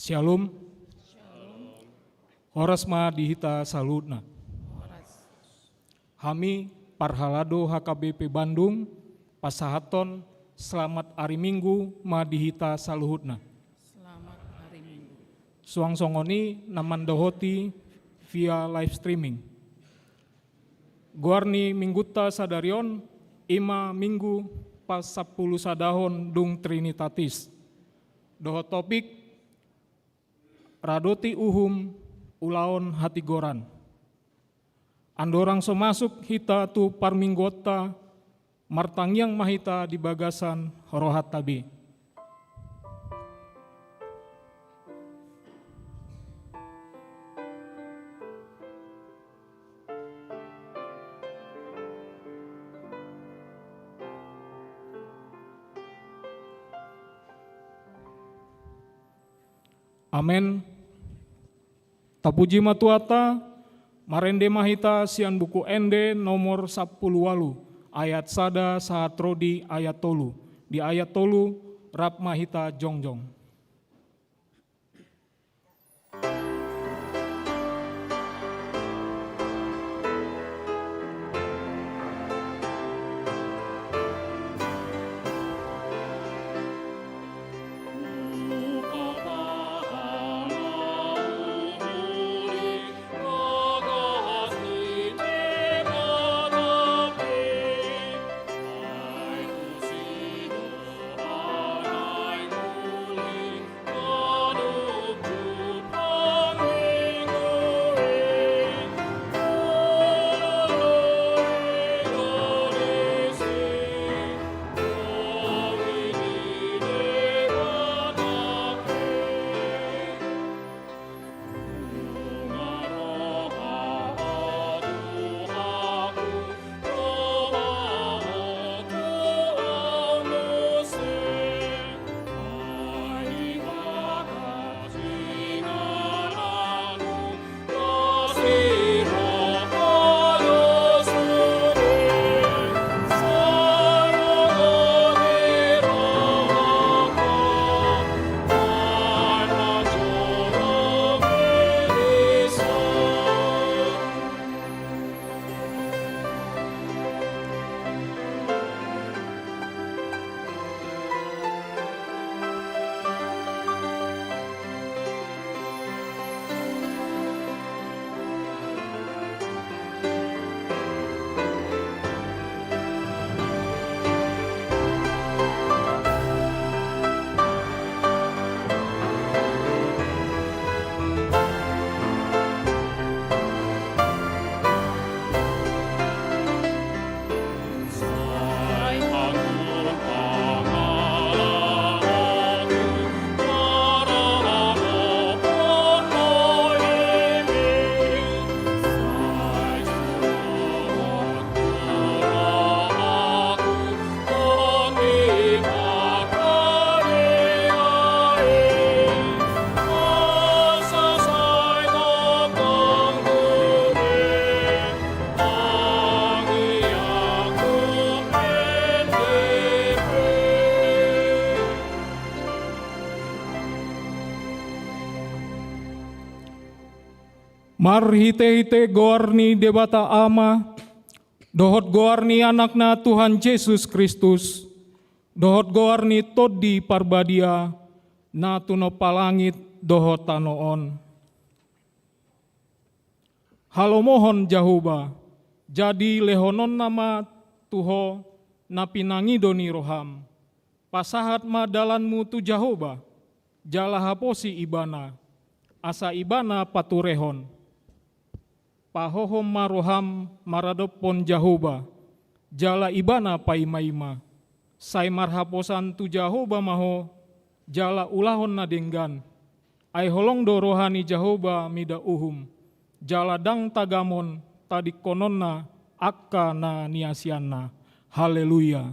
Shalom. Horas ma dihita saludna. Hami Parhalado HKBP Bandung, pasahaton selamat hari Minggu ma dihita saluhutna. Selamat hari Minggu. Suang songoni namandohoti via live streaming. Guarni mingguta sadarion ima minggu pas 10 sadahon dung Trinitatis. Doho topik Radoti uhum ulaon hati goran. Andorang so masuk hita tu parminggota martangyang mahita di bagasan rohat tabi. Amen. Tapuji matuata, marende mahita sian buku ende nomor 10 walu, ayat sada saat rodi ayat tolu. Di ayat tolu, rap mahita jongjong. Mar hite-hite goarni debata ama, dohot goarni anakna Tuhan Yesus Kristus, dohot goarni todi parbadia, na tuno palangit dohot tanoon. Halo mohon Jahuba, jadi lehonon nama Tuho napinangi doni roham, pasahat madalanmu tu Jahoba, jala haposi ibana, asa ibana paturehon. Pahohom maroham maradopon Jahoba, jala ibana paimaima, sai marhaposan tu Jahoba maho, jala ulahon nadenggan, ai holong do rohani Jahoba mida uhum, jala dang tagamon tadi kononna akka na niasianna. Haleluya.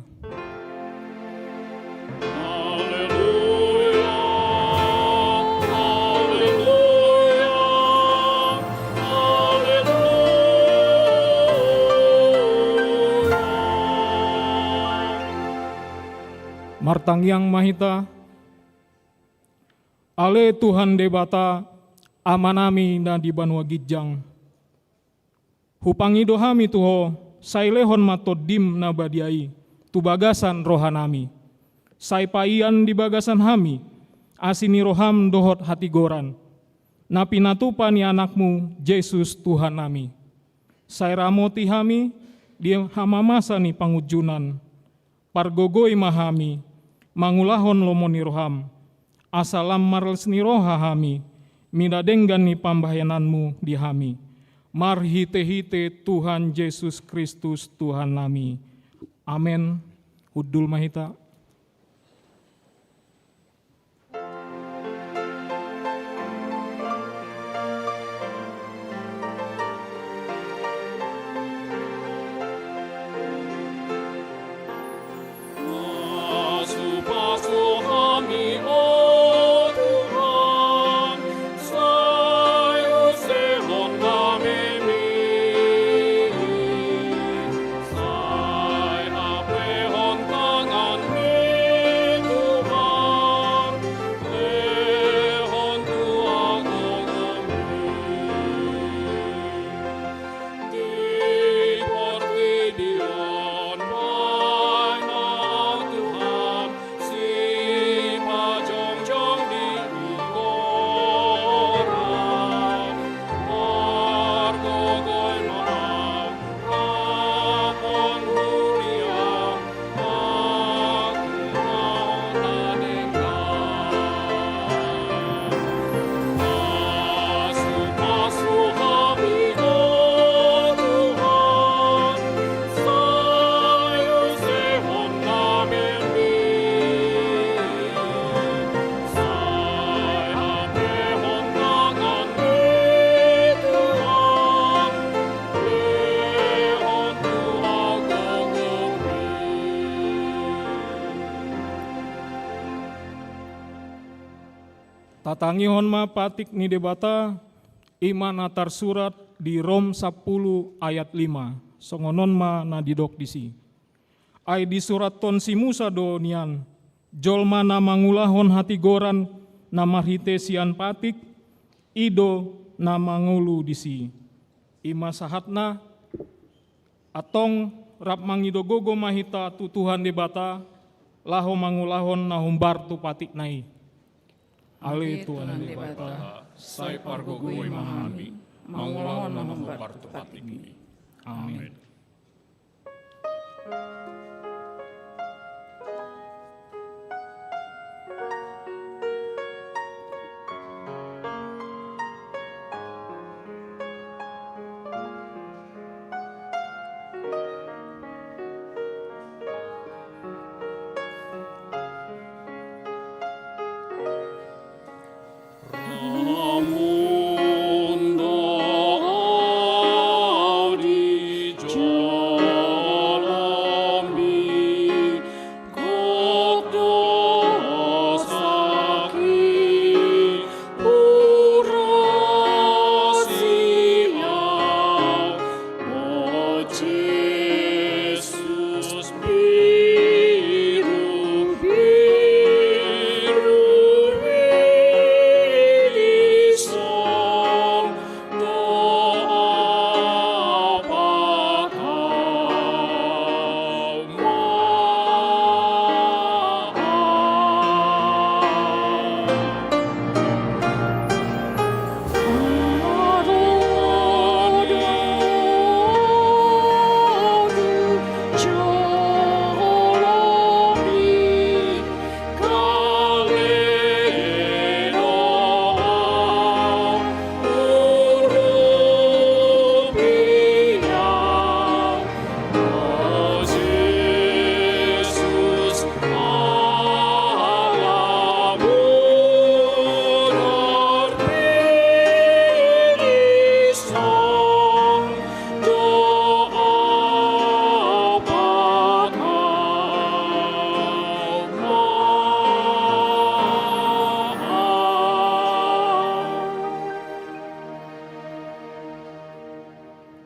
Martangyang mahita, Ale Tuhan debata amanami na di banua gijang. Hupangi dohami tuho sailehon matodim na badiai tu bagasan rohanami. Sai paian di bagasan hami asini roham dohot hati goran. Na pinatupani anakmu Yesus Tuhan nami. Sai ramoti hami di hamamasa ni pangujunan. Pargogoi mahami mangulahon lomoni roham. Asalam marlesni roha hami minadenggan ni pambayananmu di hami. Marhite-hite Tuhan Yesus Kristus Tuhan nami. Amin. Hudul mahita. Tatangihon ma patik ni debata iman atar surat di Rom 10 ayat 5. Songonon ma na didok disi. Ai di surat ton si Musa do nian. Jolma na mangulahon hati goran na marhite sian patik. Ido na mangulu disi. Ima sahatna atong rap mangido gogo mahita tu Tuhan debata. Laho mangulahon na humbar tu patik nai. Ale Tuhan debata, sai pargogoi mahami, mangulahon na humbar tu patik ini. Amin.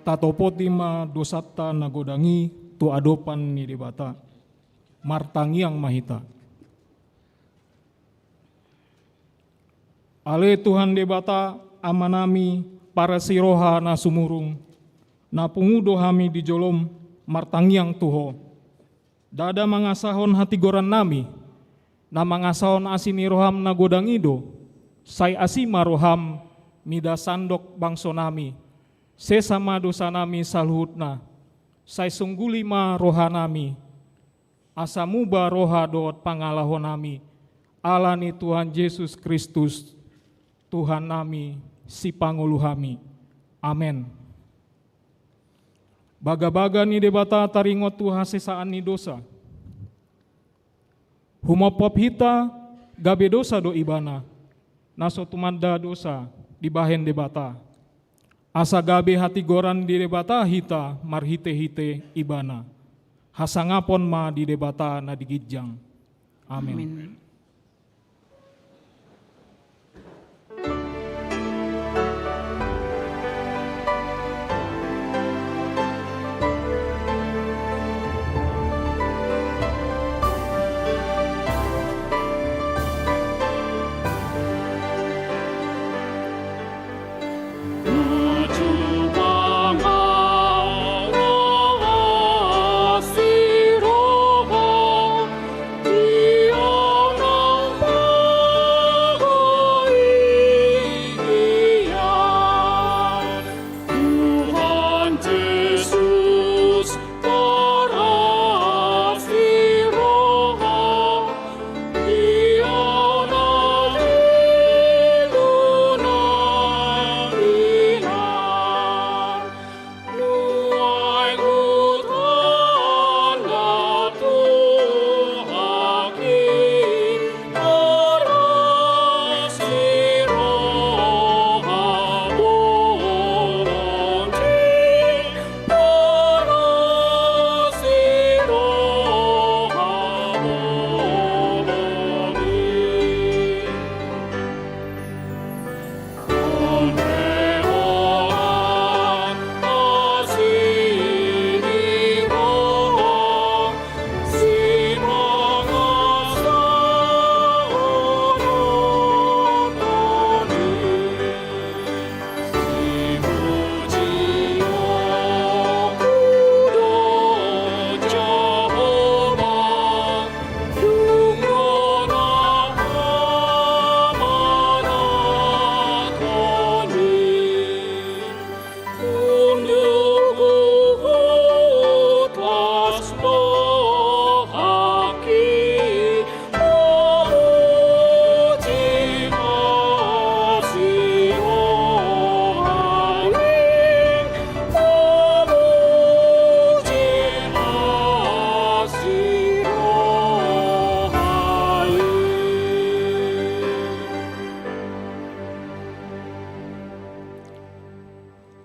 Tatopoti ma dosata nagodangi tu adopan ni debata. Martangiang mahita. Ale Tuhan debata amanami para siroha na sumurung, na pungudo hami di jolom martangiang tuho. Dada mangasahon hati goran nami, na mangasahon asini roham na godang ido, say asima roham mida sandok bangso nami, sesama dosa nami salhutna, say sungguli ma roha nami, asamuba roha doot pangalahon nami, alani Tuhan Yesus Kristus, Tuhan nami, si panguluhami. Amen. Baga-baga ni debata taringot Tuhan sesaan ni dosa. Humapop hita gabe dosa do ibana, naso tumanda dosa di bahen debata. Asa gabe hati goran di debata hita marhite-hite ibana. Hasangapon ma di debata na digijang. Amin. Amin.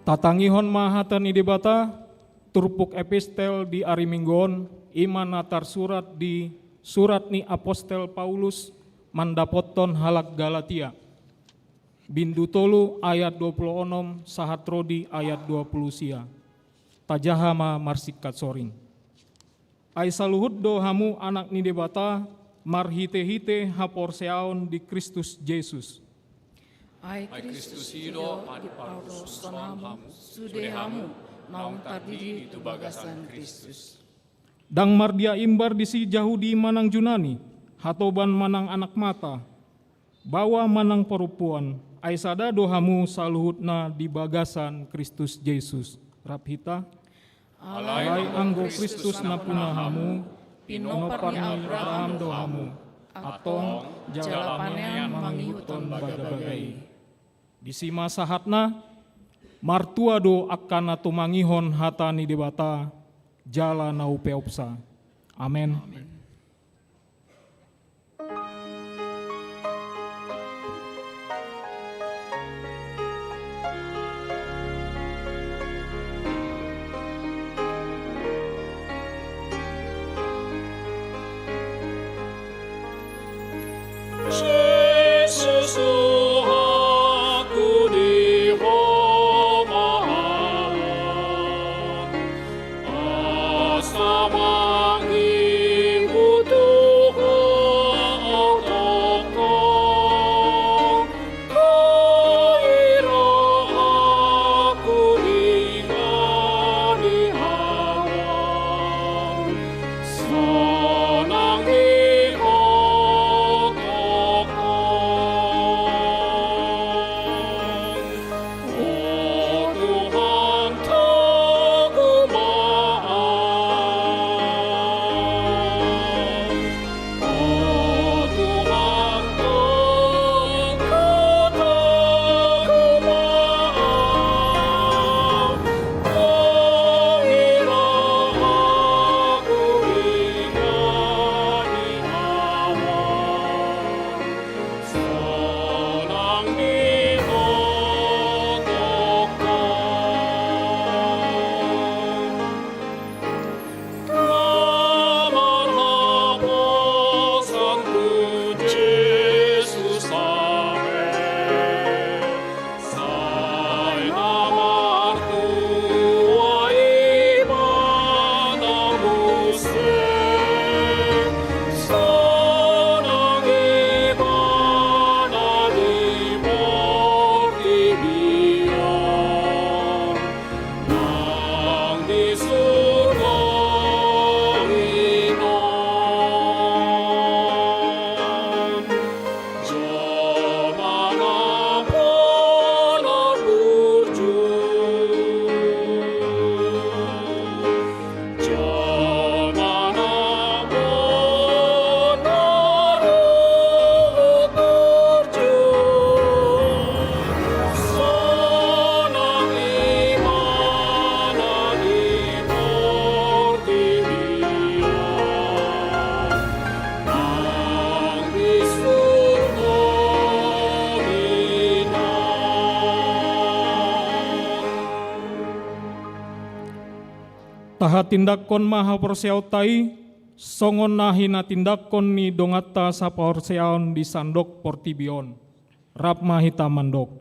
Tatangihon mahata ni debata, turpuk epistel di ariminggon, iman natar surat di surat ni apostel Paulus, mandapoton halak Galatia. Bindu tolu ayat 26, sahat rodi ayat 20 sia. Tajahama marsikat soring. Ai saluhut do hamu anak ni debata, marhite-hite hapor seaon di Kristus Yesus. Ai Kristus hido adi pauros sonamu, sudehamu, naung tardidi itu bagasan Kristus. Dang mardia imbar di si Yahudi manang Junani, hatoban manang anak mata, bawa manang perupuan, ai sada dohamu saluhutna di bagasan Kristus Yesus. Raphita, alai anggo Kristus na punahamu, pinopar ni Abraham dohamu, atong jalapanean mangihuton baga-bagai. Di sima sahatna, martua do akana tumangihon hata ni debata, jala na upeopsa. Amen. Jesus, aku dihormati, asa manggih taha tindakon maha porseautai, songon nahina tindakon ni dongata sa porseaon di sandok portibion. Rap mahita mandok.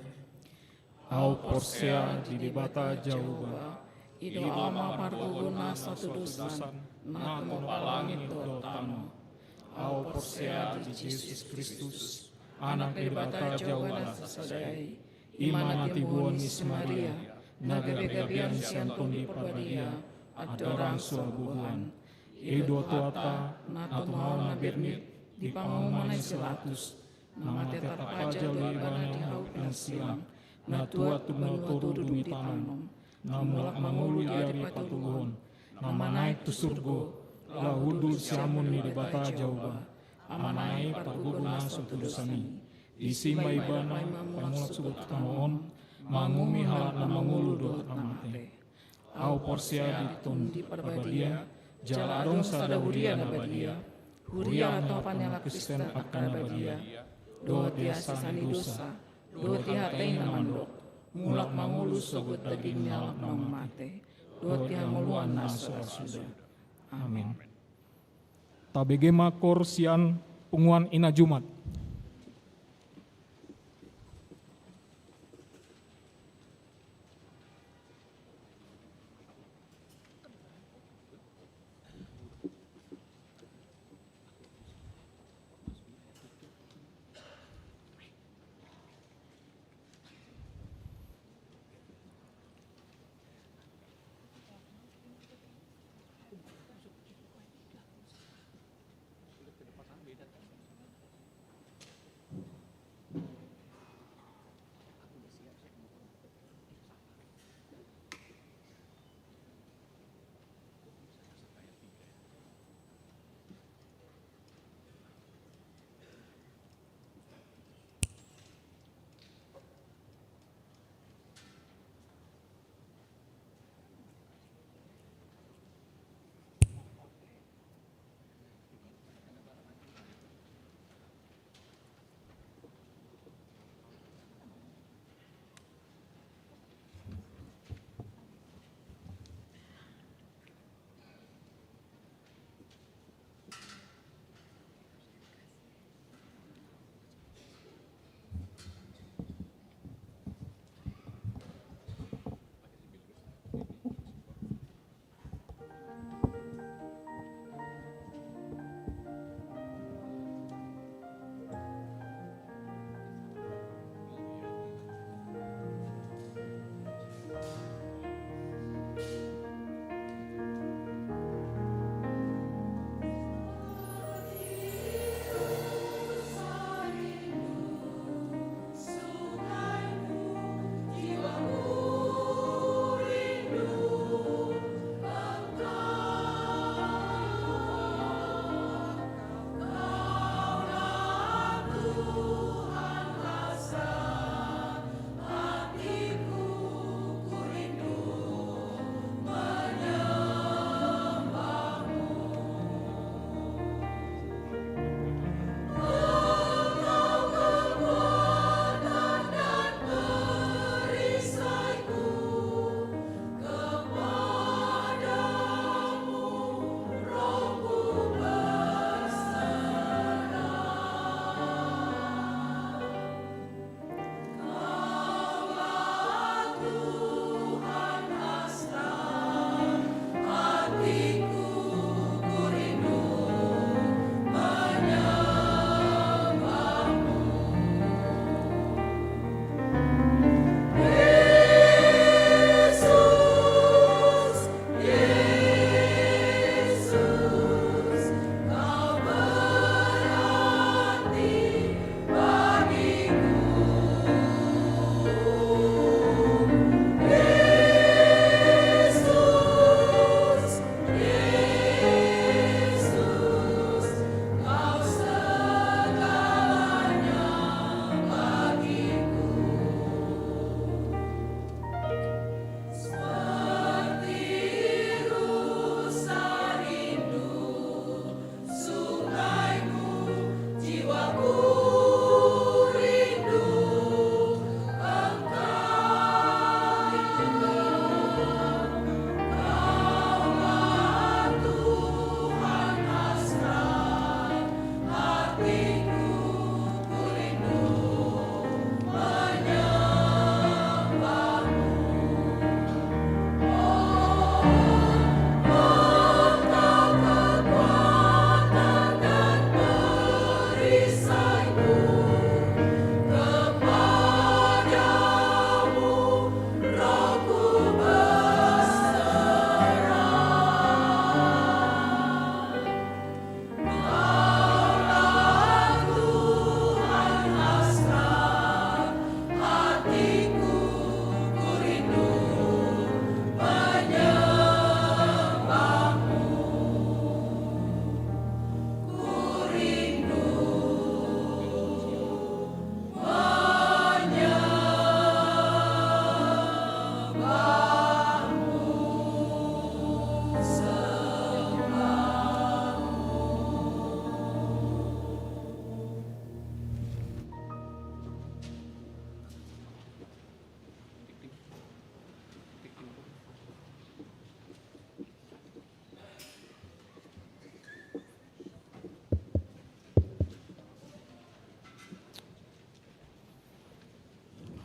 Au porsea di debata jauh ba, Ido ama parguguna satu dusan, na palangit do tano. au porsea di Yesus Kristus, anak debata jauh ba Sadai, imana tibuan is Maria, nagabigabian sianton di perbadia, adorang suabuhan, edo tuata, natu mau nabirnit, di pangumanay silatus, nama tetap pajal di ibana di haupan silang, natua tugno dumi tanom, namulak mangulu dari patuluhon, nama naik tu surgo, lahudul siamun ni debata jauh ba, amanai parguguna sutudusani, isima ibana pamulak subut tamoon, mangumi halat na mangulu do amate. Au porsia ditun di perbadia, jaladong sada huria nabadia, huria atau panela Kristen akan nabadia, do tia sasani dosa, do tia hatay na mandok, mulak mangulu sogut daging nyalak na mate, do tia muluan na suda. Amin. Tabege makor sian punguan ina Jumat.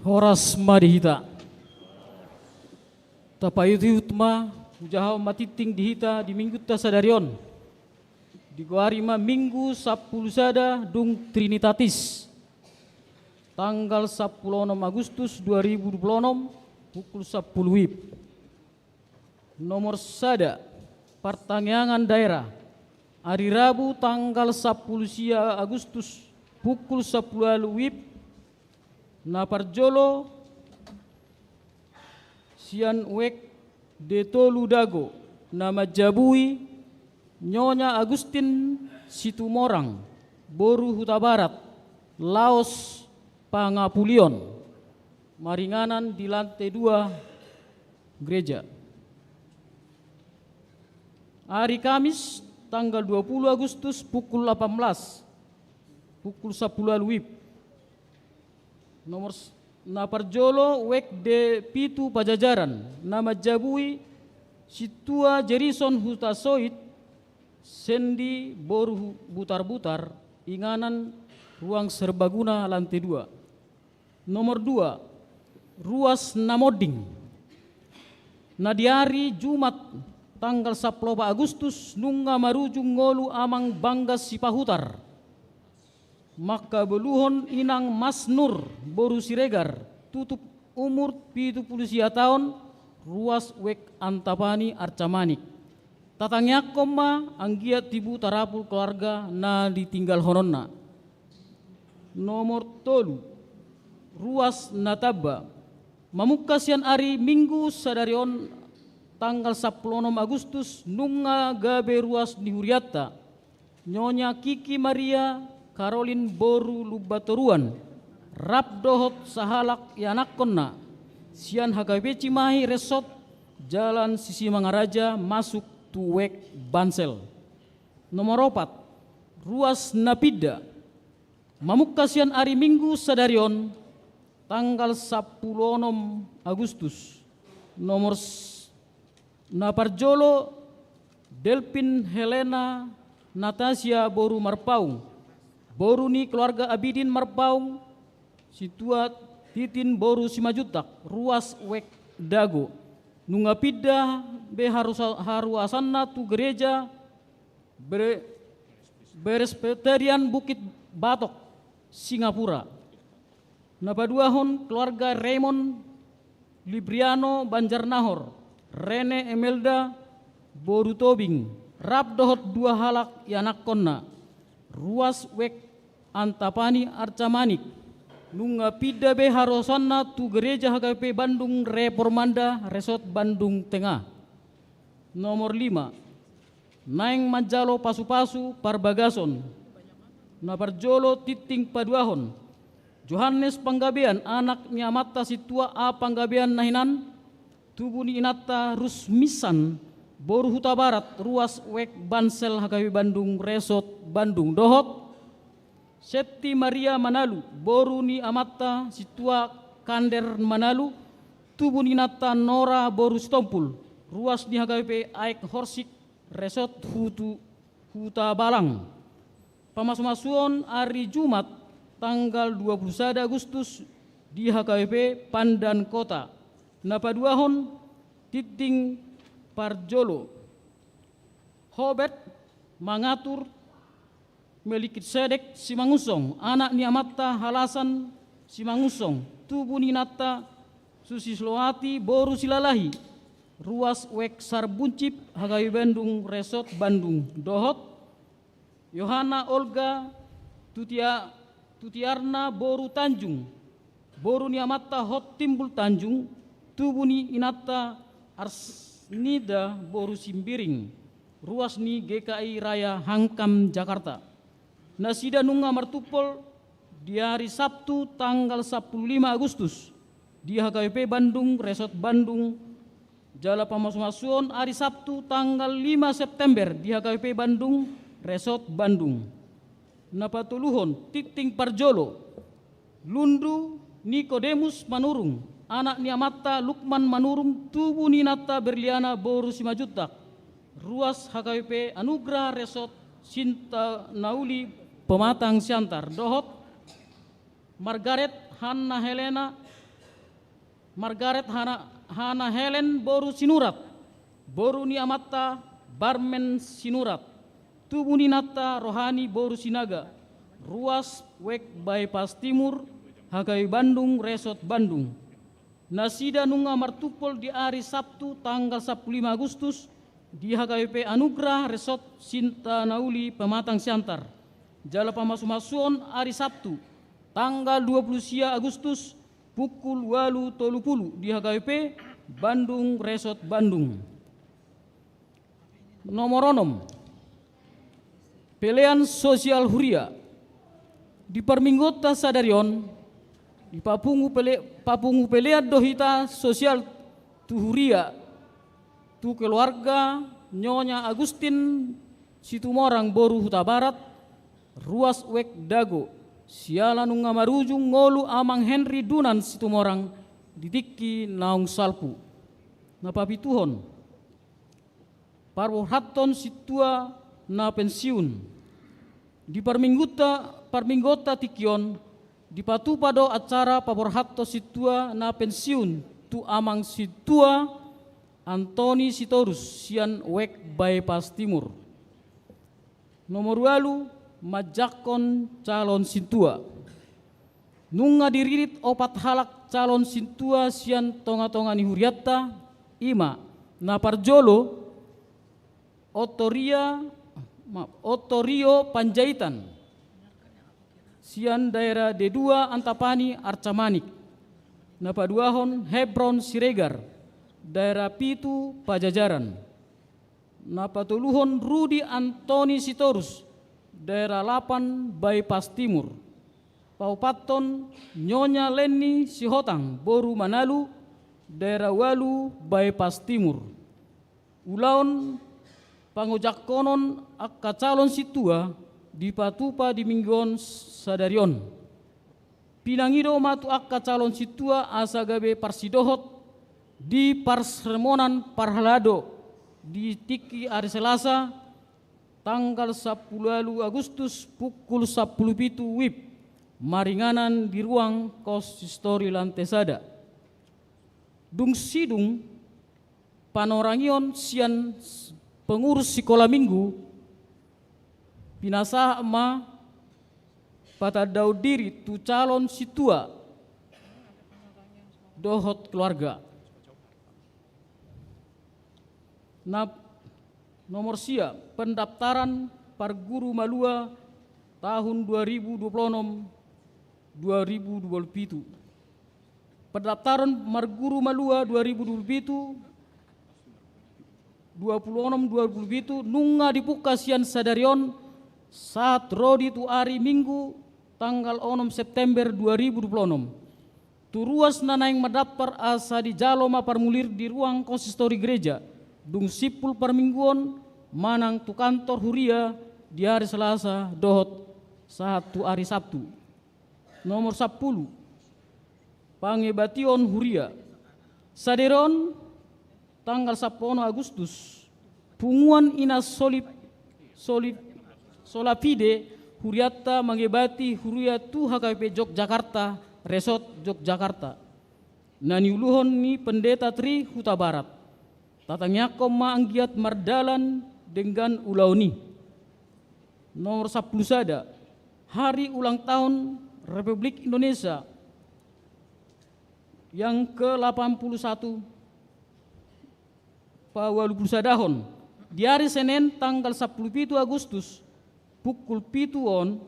Horas madihita. Tapayuti utma ujahaw matiting dihita di minggu tasadarion. Di guarima minggu 10 sada dung Trinitatis. Tanggal 16 Agustus 2026 pukul 10 WIB. Nomor sada pertanyaan daerah. Hari Rabu tanggal 10 Agustus pukul 10 WIB. Naparjolo Sian Wek Detolu Dago nama Jabui Nyonya Agustin Situmorang Boru Huta Barat Laos Pangapulion Maringanan di lantai 2 gereja. Hari Kamis tanggal 20 Agustus pukul 18 pukul 10 WIB. Nomor Naparjolo Wek de Pitu Pajajaran nama Jabui Situa Jerison Hutasoit Sendi Boru Butar-Butar Inganan Ruang Serbaguna lantai 2. Nomor 2 Ruas Namoding Nadiari Jumat tanggal 10 Agustus Nunga Marujung Ngolu Amang Banggas Sipahutar maka beluhon inang Mas Nur Boru Siregar tutup umur 70 tahun ruas Wek Antapani Arcamanik tatangnya koma anggiat tibu tarapul keluarga na ditinggal hononna. Nomor tolu ruas Nataba mamukasian ari Minggu sadarion tanggal 10 Agustus nunga gabe ruas Nihuriata Nyonya Kiki Maria Caroline Boru Lubatoruan Rap Dohot Sahalak Yanakonna Sian HKP Cimahi Resort Jalan Sisi Mangaraja masuk Tuwek Bansel. Nomor 4 Ruas Napida mamukasian ari Minggu sadarion tanggal 10 Agustus. Nomor Naparjolo Delpin Helena Natasia Boru Marpaung Boru ni keluarga Abidin Marpaung Situa Titin Boru Simajutak ruas Wek Dago nunga pida be haruasanna tu gereja Presbyterian Bukit Batok Singapura. Napaduahon keluarga Raymond Libriano Banjarnahor Rene Emelda Boru Tobing Rap Dohot 2 halak Yanakonna ruas Wek Antapani Arcamanik nunga pida be harosanna tu gereja HKP Bandung Reformanda Resort Bandung Tengah. Nomor 5 Naeng Manjalo Pasu-Pasu Parbagason Naparjolo Titing Paduahon Johannes Panggabean anak nyamata situa A Panggabean Nahinan tubuni inata Rusmisan Boru Huta Barat ruas Wek Bansel HKP Bandung Resort Bandung Dohot Septi Maria Manalu Boru ni Amata Situa Kander Manalu tubuni nata Nora Boru Stompul ruas di HKP Aik Horsik Resort Huta Balang. Pamas-masuon hari Jumat tanggal 21 Agustus di HKP Pandan Kota. Napaduahon Titing Parjolo Hobet Mangatur Melikit Sedek Simangusong anak niamata Halasan Simangusong tubuni nata Susislowati Boru Silalahi ruas Wek Sarbuncip HKP Bandung Resort Bandung Dohot. Yohana Olga Tutiarna Boru Tanjung Boru niamata Hot Timbul Tanjung tubuni inata Arsnida Boru Simbiring ruas ni GKI Raya Hangkam Jakarta. Nasida nunga martupol di hari Sabtu tanggal 15 Agustus di HKP Bandung Resort Bandung Jala Pamas-masuon hari Sabtu tanggal 5 September di HKP Bandung Resort Bandung. Napatuluhon Titing Parjolo Lundu Nikodemus Manurung anak niamata Lukman Manurung tubuni nata Berliana Boru Simajutak ruas HKP Anugrah Resort Sinta Nauli Pematang Siantar Dohot. Margaret Hanna Helena Margaret Hana Helen boru sinurat, boru ni amatta barmen sinurat, tubuh ninata rohani boru sinaga, ruas wek bypass timur, Hagai Bandung resort Bandung. Nasida nunga martupol di hari Sabtu tanggal 15 Agustus di HKBP Anugrah Resort Sinta Nauli Pematang Siantar. Jala pamasumasuon hari Sabtu tanggal 20 Agustus pukul 8.30 di HKBP Bandung Resort Bandung. Nomor 6. Pelean sosial huria di perminggota sadarion di papungu pelean dohita sosial tu huria tu keluarga Nyonya Agustin Situmorang Boru Huta Barat ruas wek dago siala nunga marujung ngolu amang Henry Dunan Situmorang ditiki naung salpu na papituhon parwohaton situa na pensiun di parminggota tikion di patupado acara paborhatto situa na pensiun tu amang situa Antoni Sitorus sian wek bypass timur. Nomor 8 majakon calon sintua. Nunga diririt opat halak calon sintua sian tonga-tonga ni huriatta ima na parjolo Otorio Panjaitan sian daerah D2 Antapani Arcamanik na paduahon Hebron Siregar daerah Pitu Pajajaran na patuluhon Rudi Antoni Sitorus daerah 8 bypass timur paupaton Nyonya Leni Sihotang Boru Manalu daerah 8 bypass timur ulaon pangojak konon akka calon situa di patupa di minggon sadarion pinangido matu akka calon situa asagabe parsidohot di Parsremonan Parhalado di tiki hari Selasa tanggal 10 Agustus pukul 10 WIB maringanan di ruang konsistori lantai sada dung sidung panorangion sian pengurus sekolah minggu pinasah ma patadau diri tu calon situa dohot keluarga. Nomor sia pendaftaran Parguru Malua tahun 2026-2027. Pendaftaran Marguru Malua 2027 26-27 nunga dibuka sian sadarion saat rodi tu hari Minggu tanggal 6 September 2026. Turuas nanaing mendaftar asa di jaloma parmulir di ruang konsistori gereja dung sipul permingguan manang tu kantor huria di hari Selasa dohot saat tu hari Sabtu. Nomor 10 pangebation huria saderon tanggal 10 Agustus punguan ina solapide huriata mangebati huria tu HKP Yogyakarta Resort Yogyakarta naniuluhon ni pendeta Tri Huta Barat tatangnya koma anggiat mardalan dengan ulauni. Nomor 10 sada hari ulang tahun Republik Indonesia yang ke-81 Pawalu sadahon di hari Senin tanggal 10 Agustus pukul 7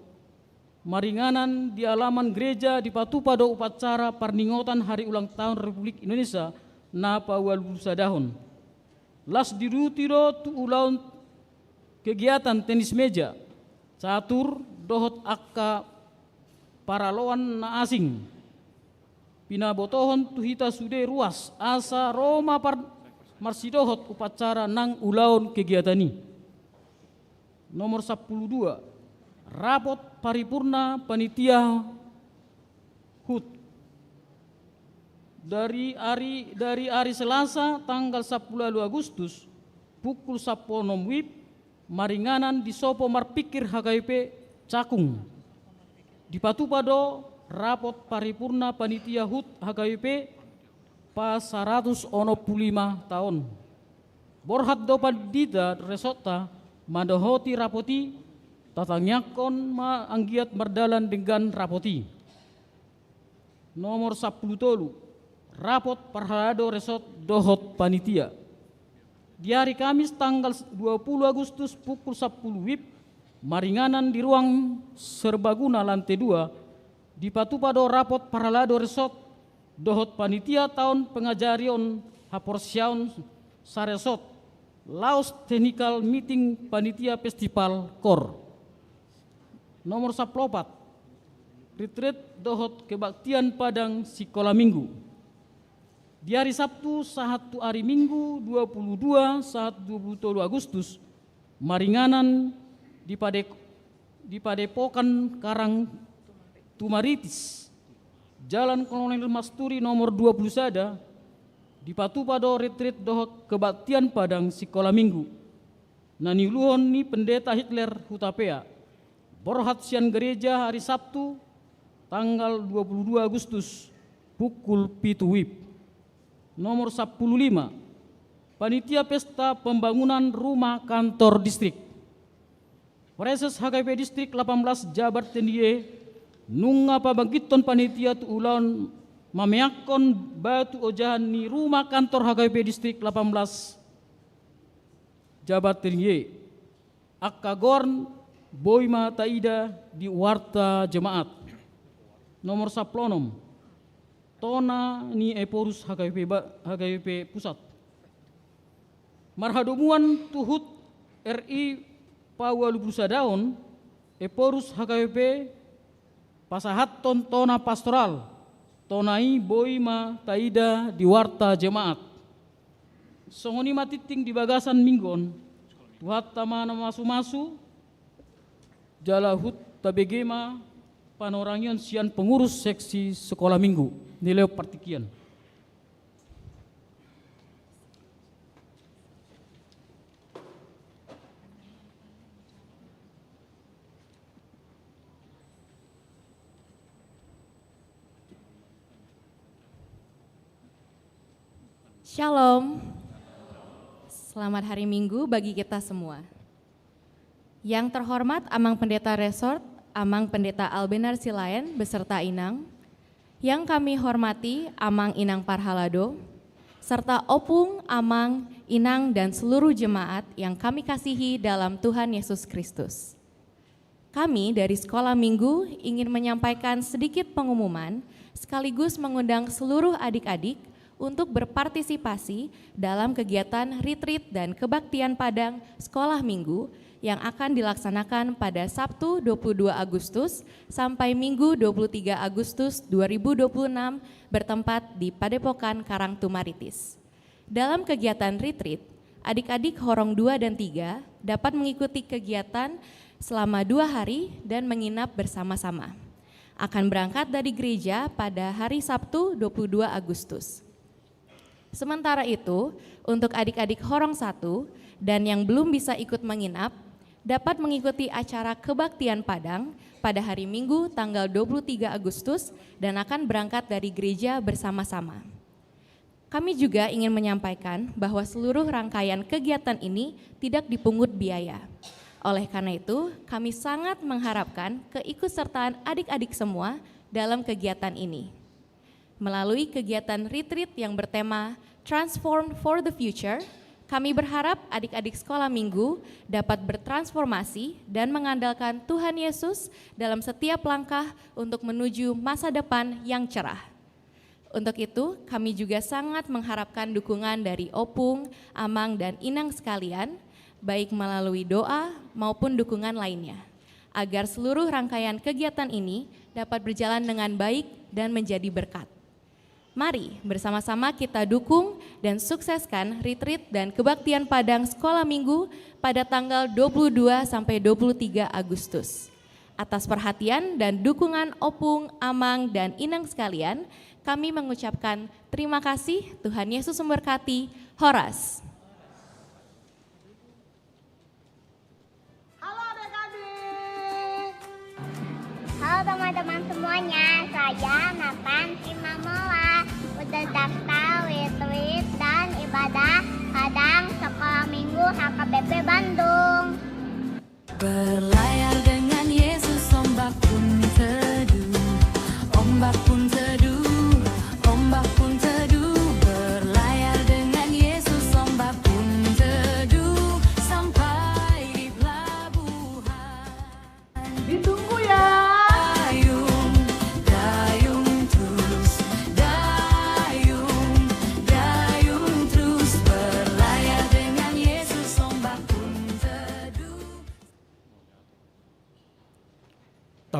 maringanan di alaman gereja di Patupado upacara parningotan hari ulang tahun Republik Indonesia na Pawalu sadahon. Las dirutiro tu ulaun kegiatan tenis meja catur dohot akka paraloan na asing pinabotohon tu hita sude ruas asa Roma marsidohot upacara nang ulaun kegiatani. Nomor 12 rapot paripurna panitia HUT dari hari Selasa tanggal 10 Agustus pukul 10 WIB maringanan di sopo marpikir HKP Cakung di Patupado rapot paripurna panitia HUT HKP pas 115 tahun. Borhat dopan dida resota mandohoti rapoti tatanyakon ma anggiat merdalan dengan rapoti. Nomor 10 tolu, rapot parhalado resort dohot panitia. Di hari Kamis tanggal 20 Agustus pukul 10 WIB, maringanan di ruang serbaguna lantai 2, di Patupado rapot parhalado resort dohot panitia tahun pengajarion haporsiaun saresot Laos Technical Meeting Panitia Festival KOR. Nomor 14, retreat dohot kebaktian Padang Sekolah Minggu. Di hari Sabtu saat hari Minggu 22 saat 27 Agustus, maringanan di Padepokan Karang Tumaritis, Jalan Kolonel Masturi nomor 20 sada, di Patupado retreat dohot kebaktian Padang Sekolah Minggu. Naniluhon ni pendeta Hitler Hutapea. Borhat sian gereja hari Sabtu tanggal 22 Agustus pukul 7 WIB. Nomor 15, panitia pesta pembangunan rumah kantor distrik. Preses HKP distrik 18 Jabar Tendiye nunga pabangkiton panitia tu ulon mameakon batu ojahan ni rumah kantor HKP distrik 18 Jabar Tendiye. Akagorn Boima Taida di Warta Jemaat. Nomor 16, Tona ni Eporus HKP Pusat. Marhadomuan tuhut RI Pawalu Brusadaon Eporus HKP Pasahaton Tona Pastoral Tonai Boima Taida di Warta Jemaat. Songoni matiting di bagasan minggon tuhat tamana masu-masu jalahut tabegema panorangion sian pengurus seksi sekolah minggu nilai partikian. Shalom, selamat hari Minggu bagi kita semua. Yang terhormat Amang Pendeta Resort, Amang Pendeta Albenar Silayan beserta Inang, yang kami hormati Amang Inang Parhalado, serta Opung, Amang, Inang dan seluruh jemaat yang kami kasihi dalam Tuhan Yesus Kristus. Kami dari Sekolah Minggu ingin menyampaikan sedikit pengumuman sekaligus mengundang seluruh adik-adik untuk berpartisipasi dalam kegiatan retreat dan kebaktian Padang Sekolah Minggu yang akan dilaksanakan pada Sabtu 22 Agustus sampai Minggu 23 Agustus 2026 bertempat di Padepokan Karang Tumaritis. Dalam kegiatan retreat, adik-adik Horong 2 dan 3 dapat mengikuti kegiatan selama 2 hari dan menginap bersama-sama. Akan berangkat dari gereja pada hari Sabtu 22 Agustus. Sementara itu, untuk adik-adik Horong 1 dan yang belum bisa ikut menginap, dapat mengikuti acara kebaktian Padang pada hari Minggu tanggal 23 Agustus dan akan berangkat dari gereja bersama-sama. Kami juga ingin menyampaikan bahwa seluruh rangkaian kegiatan ini tidak dipungut biaya. Oleh karena itu, kami sangat mengharapkan keikutsertaan adik-adik semua dalam kegiatan ini. Melalui kegiatan retreat yang bertema Transform for the Future, kami berharap adik-adik Sekolah Minggu dapat bertransformasi dan mengandalkan Tuhan Yesus dalam setiap langkah untuk menuju masa depan yang cerah. Untuk itu, kami juga sangat mengharapkan dukungan dari Opung, Amang, dan Inang sekalian, baik melalui doa maupun dukungan lainnya, agar seluruh rangkaian kegiatan ini dapat berjalan dengan baik dan menjadi berkat. Mari bersama-sama kita dukung dan sukseskan retreat dan kebaktian Padang Sekolah Minggu pada tanggal 22 sampai 23 Agustus. Atas perhatian dan dukungan Opung, Amang, dan Inang sekalian, kami mengucapkan terima kasih. Tuhan Yesus memberkati. Horas. Halo adik-adik. Halo teman-teman semuanya, saya Nathan Simamola. Udah daftar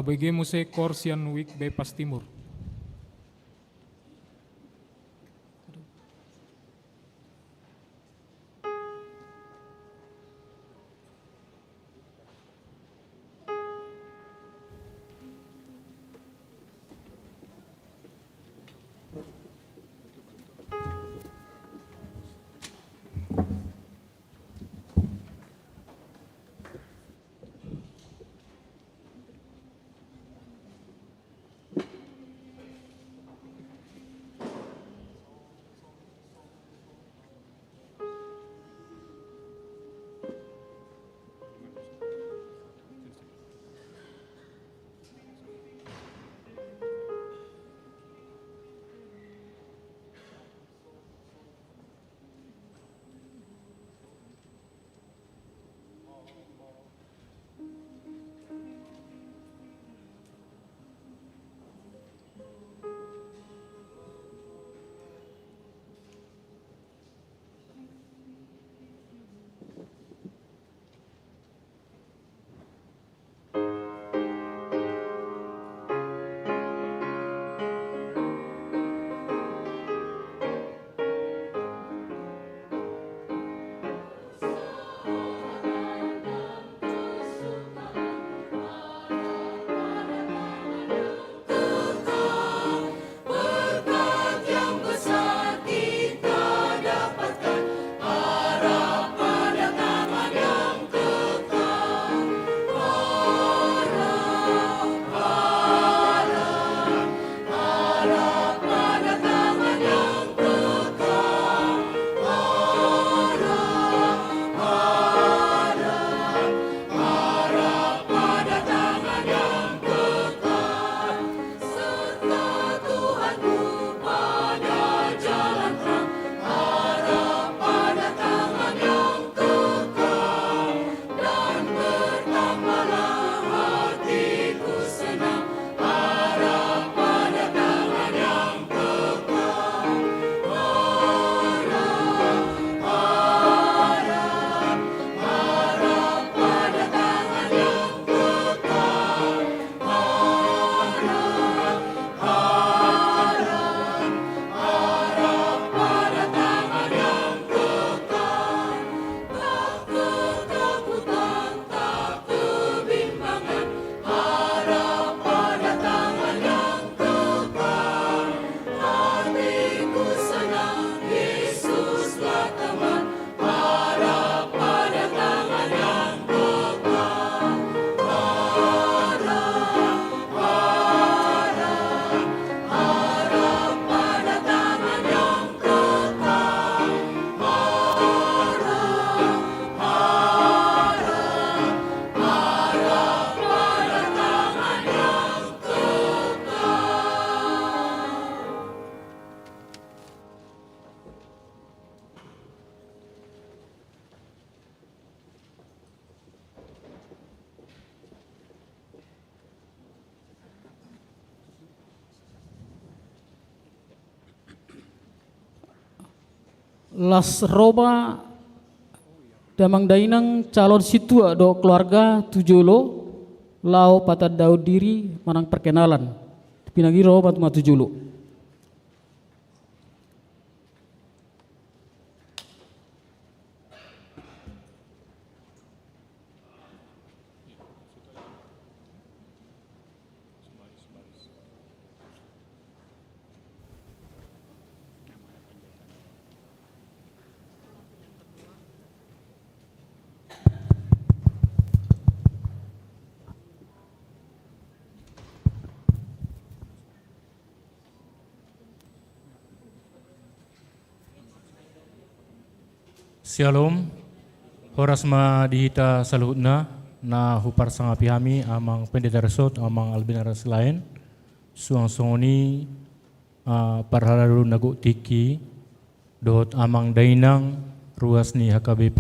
KBG Muse Korsian Wik Bepas Timur. Las Roma damang dainang calon situa do keluarga tujolo lao patad daud diri manang perkenalan pinagiro batu matujulo. Shalom, horas ma dihita saluhutna na hupar sanga pihami amang pendeta resort amang albinaras lain suang songoni parhalaru nagu tiki dot amang dainang ruas ni HKBP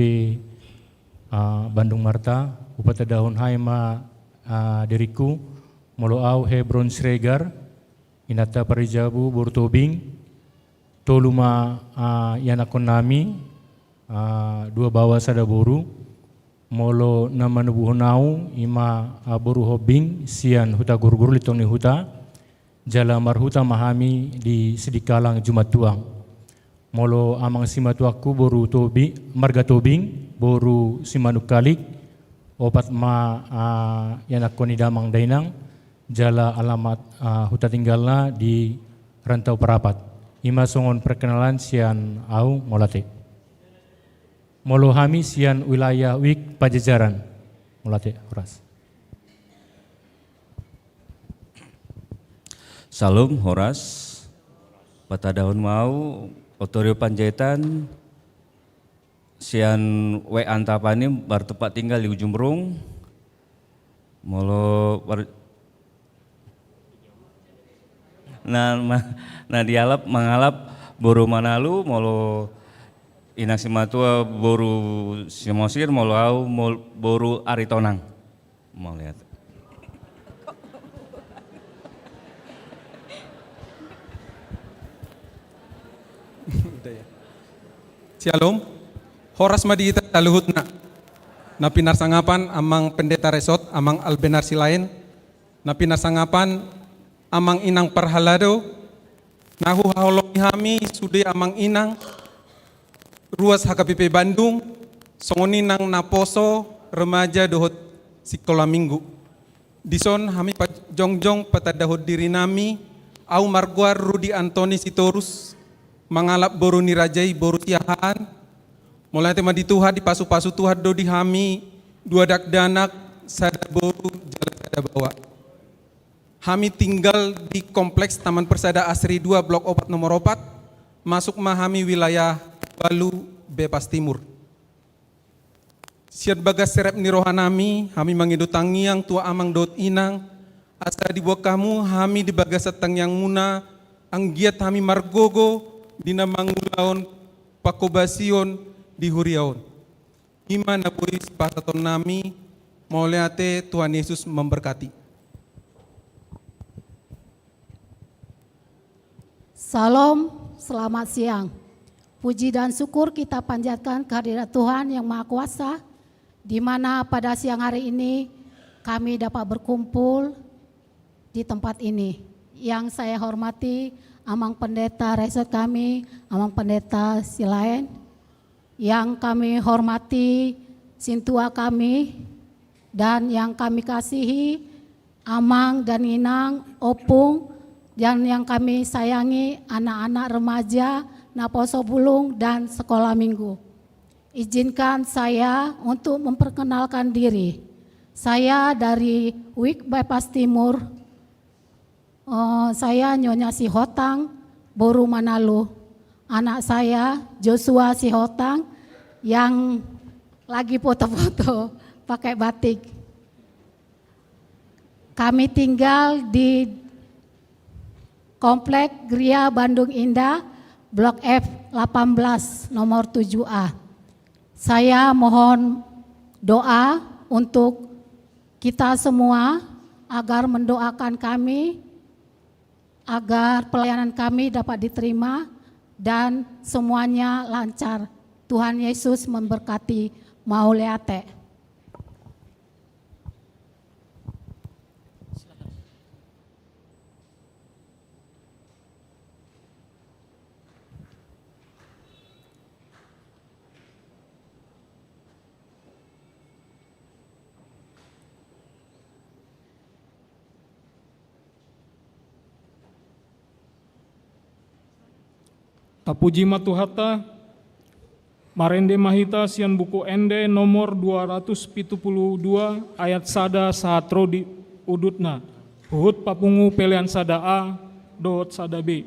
Bandung Marta upata dahun haima diriku moloau Hebron Sregar inata parijabu bortobing toluma yanakon nami dua bawa sada boru molo nama nubu honau ima boru hobing sian huta guru-guru litong ni huta jala marhuta mahami di sedikalang Jumat Tuang. Molo amang simatuaku boru tobi marga tobing boru simanukalik opat ma yanakoni damang dainang jala alamat huta tinggalna di Rantau Parapat. Ima songon perkenalan sian au molate. Molo hami sian wilayah Wik Pajajaran. Molate Horas. Salam Horas. Pada daun mau Otorio Panjaitan sian we antapani bar tempat tinggal di ujung Berung. Molo nah dialap mangalap boru Manalu molo ina simatua boru simosir molo au boru Aritonang. Mau lihat. Shalom, Horas Madita Taluhutna, na pinarsangapan amang pendeta resort, amang Albenar Silayan, na pinarsangapan amang inang Parhalado, nahu haholong hami sudi amang inang, ruas HKBP Bandung, songoninang naposo remaja dohot sekolah minggu. Dison hami jongjong patadahot diri nami, au marguar Rudi Antoni Sitorus, mangalap boru nirajai boru tiahaan, mulai tema di Tuhan di pasu-pasu Tuhan do di hami, dua dak danak, sada boru jalan sada bawa. Hami tinggal di kompleks Taman Persada Asri 2 Blok 4 nomor 4, masuk mahami wilayah Balu Bepas Timur. Siat bagas serep ni rohanami, hami mangidutangi yang tua amang dot inang, asa di buah kamu hami di bagas setang yang muna, anggiat hami margogo, dina mangulaon pakobasion di huriaon. Iman nabuis pasaton nami, mauleate Tuhan Yesus memberkati. Salam, selamat siang. Puji dan syukur kita panjatkan kehadirat Tuhan yang Maha Kuasa, di mana pada siang hari ini kami dapat berkumpul di tempat ini. Yang saya hormati amang pendeta resort kami, amang pendeta Silayan, yang kami hormati sintua kami, dan yang kami kasihi amang dan inang opung, dan yang kami sayangi anak-anak remaja, Naposo Bulung dan sekolah minggu. Izinkan saya untuk memperkenalkan diri. Saya dari Wik Bypass Timur. Saya Nyonya Sihotang, Boru Manalu. Anak saya Joshua Sihotang yang lagi foto-foto pakai batik. Kami tinggal di Komplek Gria Bandung Indah, Blok F 18 nomor 7A. Saya mohon doa untuk kita semua agar mendoakan kami, agar pelayanan kami dapat diterima dan semuanya lancar. Tuhan Yesus memberkati. Mauleate. Tapuji matuhata, marende mahita sian buku ende nomor 272 ayat sada saat rodi udutna, uhut papungu pelian sada A, dohot sada B,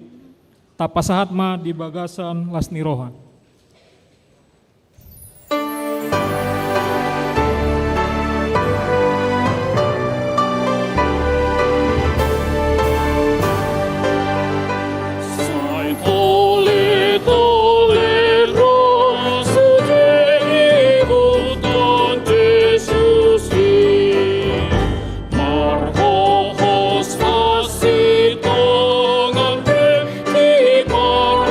tapasahat ma di bagasan lasni roha. Marhos hasi tongan te di paralola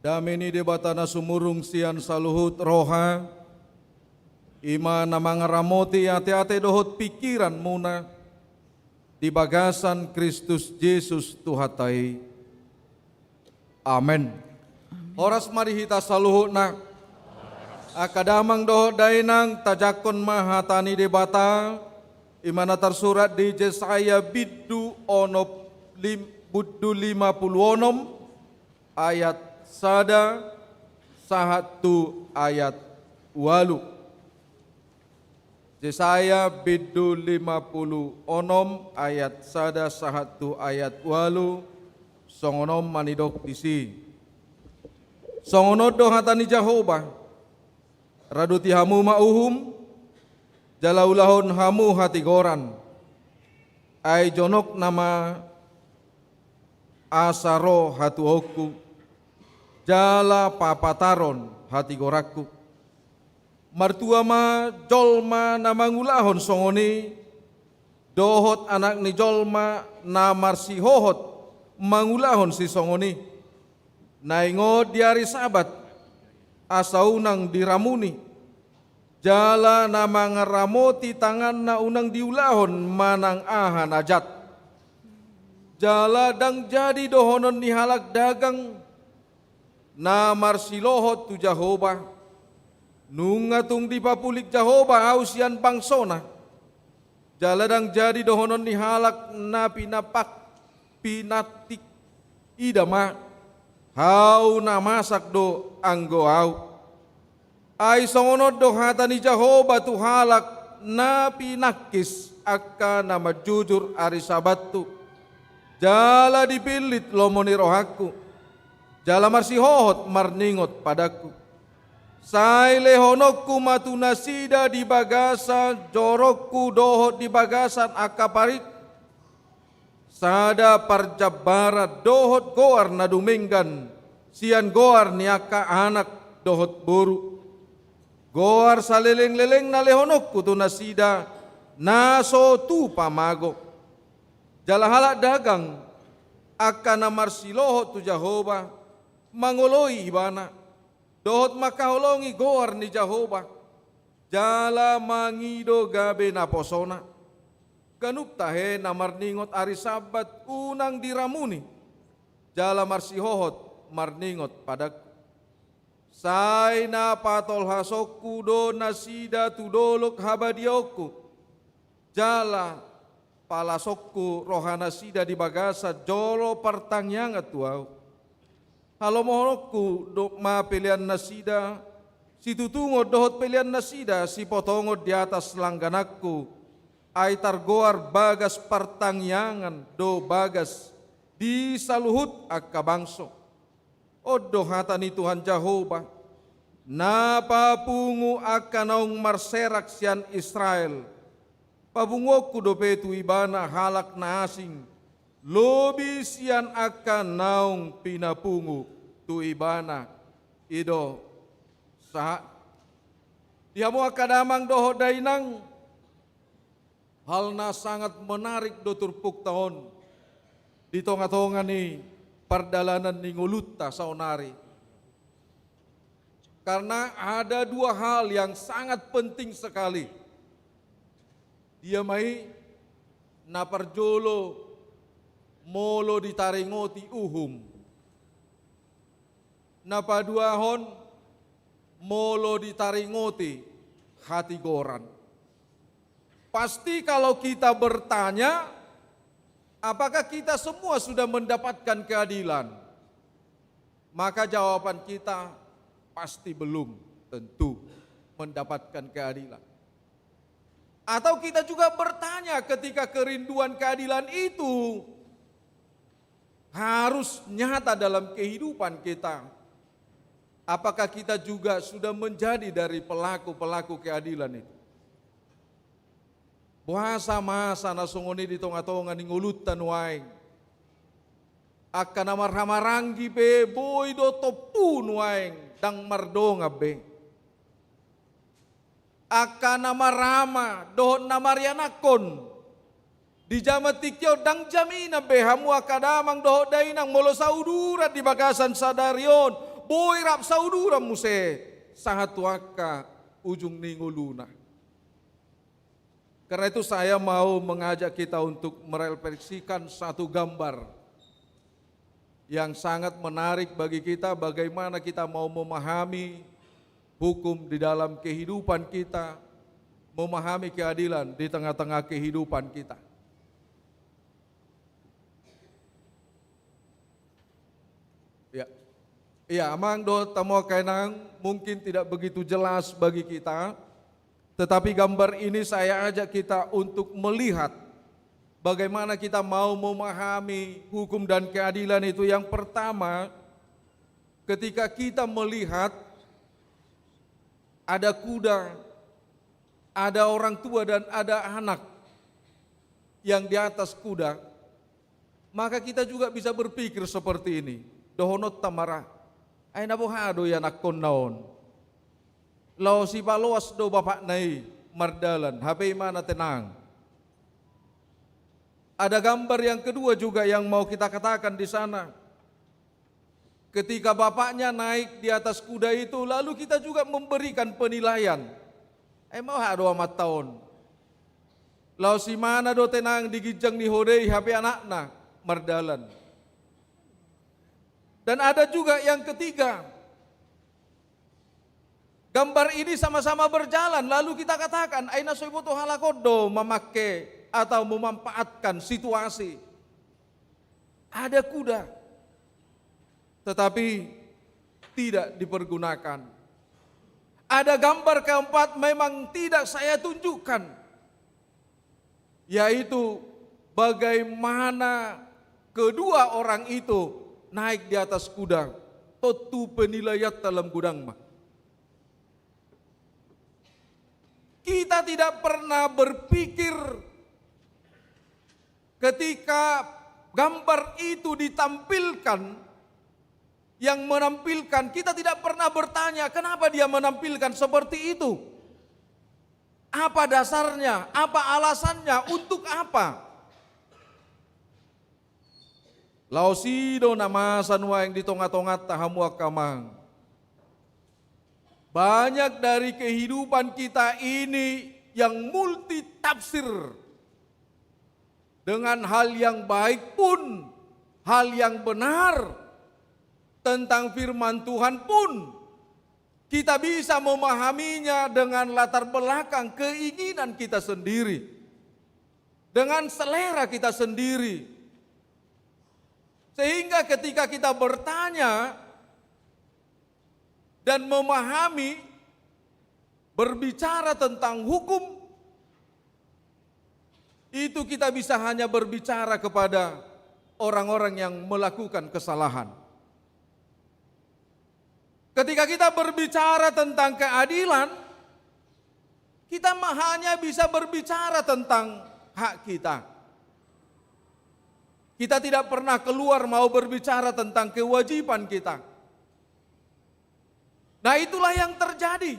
dameni debatana sumurung sian saluhut roha, ima namang ramoti ate-ate dohot pikiran muna, di bagasan Kristus Yesus Tuhatai. Amen. Horas marihita saluhutna, akadamang dohot dainang tajakon mahatani debata, imana tersurat di Yesaya biddu onop buddu 56 ayat sada sahatu ayat walu. Yesaya biddu 56 ayat sada sahatu ayat walu songonom manidok disi. Songonod do hatani Jehovah raduti hamu mauhum jalaulahon hamu hati goran ay jonok nama asaro hatu oku jala papataron hati goraku martua ma jolma namangulahon songoni dohot anak ni jolma namar si hohot mangulahon si songoni naingod diari sabat asaunang diramuni jala nama ngaramoti tangan na unang diulahon manang ahan ajat jala dang jadi dohonon ni halak dagang na marsilohot tu Jehovah nungatung dipapulik Jehovah ausian bangsona jala dang jadi dohonon ni halak na pinapak pinatik idama hau na masak do anggo au ay songonod do hatani Jehovah tu halak na pinakis akka na majujur ari sabatu jala dipilit lomoni rohaku jala marsihohot marningot padaku say lehonokku matunasida di bagasan jorokku dohot di bagasan akaparik sada parjabarat dohot goar na duminggan sian goar niaka anak dohot buru goar sa leleng-leleng na lehonokku tu nasida naso tu pamago jala halak dagang akan na marsilohot tu Jehovah mangoloi ibana dohot makaholongi goar ni Jehovah jala mangido gabe na posona kanup tahe namar ningot ari sabat unang diramuni jala marsihohot marningot padaku say na patol hasokku do nasida tudolok habadioku jala palasokku rohana sida di bagasa jolo pertangyangat tuau halo mohonokku do ma pilihan nasida si tutungod dohot pilihan nasida si potongod di atas langganakku ay targoar bagas partangyangan do bagas di saluhut akabangso. O do hatani Tuhan Jehovah napapungu akanaung marserak sian Israel pabungokku do petu ibana halak na asing lobi sian akan naung pinapungu tu ibana ido sa dihamu akadamang doho dainang hal na sangat menarik do turpuk tahun di tonga-tonga ni perdalanan ni ngulutta saunari. Karena ada dua hal yang sangat penting sekali. Dia mai naparjolo molo ditaringoti uhum. Napaduahon molo ditaringoti hati goran. Pasti kalau kita bertanya, apakah kita semua sudah mendapatkan keadilan? Maka jawaban kita pasti belum tentu mendapatkan keadilan. Atau kita juga bertanya ketika kerinduan keadilan itu harus nyata dalam kehidupan kita. Apakah kita juga sudah menjadi dari pelaku-pelaku keadilan itu? Bahasa masa nasungoni di tonga-tonga ni ngulutan waing. Akan namar hamaranggi be boy do topun waing dang mardonga be. Akan nama rama dohon namarianakon. Di jamatikyo dang jamina be hamu akadamang doho dainang molo saudurat di bagasan sadarion. boy rap saudura muse sahatuaka ujung ninguluna. Karena itu saya mau mengajak kita untuk merefleksikan satu gambar yang sangat menarik bagi kita, bagaimana kita mau memahami hukum di dalam kehidupan kita, memahami keadilan di tengah-tengah kehidupan kita. Ya, amang do tamo kainang mungkin tidak begitu jelas bagi kita, tetapi gambar ini saya ajak kita untuk melihat bagaimana kita mau memahami hukum dan keadilan itu. Yang pertama, ketika kita melihat ada kuda, ada orang tua dan ada anak yang di atas kuda, maka kita juga bisa berpikir seperti ini. Dohonot tamara, ay nabuhado yan akon naon. Lau si paloas do bapak nai mardalan, HP mana tenang. Ada gambar yang kedua juga yang mau kita katakan di sana. Ketika bapaknya naik di atas kuda itu, lalu kita juga memberikan penilaian. Mau hado amat tahun. Lau si mana do tenang digijang ni hodei HP anakna mardalan. Dan ada juga yang ketiga. Gambar ini sama-sama berjalan, lalu kita katakan, aina soiboto halakodo memakai atau memanfaatkan situasi. Ada kuda, tetapi tidak dipergunakan. Ada gambar keempat memang tidak saya tunjukkan, yaitu bagaimana kedua orang itu naik di atas kuda, totu penilaian dalam gudang mah. Kita tidak pernah berpikir ketika gambar itu ditampilkan, yang menampilkan, kita tidak pernah bertanya kenapa dia menampilkan seperti itu. Apa dasarnya, apa alasannya, untuk apa? Lausido nama sanwa yang ditongat-tongat tahamu akamang. Banyak dari kehidupan kita ini yang multi tafsir. Dengan hal yang baik pun, hal yang benar tentang firman Tuhan pun, kita bisa memahaminya dengan latar belakang keinginan kita sendiri, dengan selera kita sendiri. Sehingga ketika kita bertanya dan memahami, berbicara tentang hukum, itu kita bisa hanya berbicara kepada orang-orang yang melakukan kesalahan. Ketika kita berbicara tentang keadilan, kita hanya bisa berbicara tentang hak kita. Kita tidak pernah keluar mau berbicara tentang kewajiban kita. Nah, itulah yang terjadi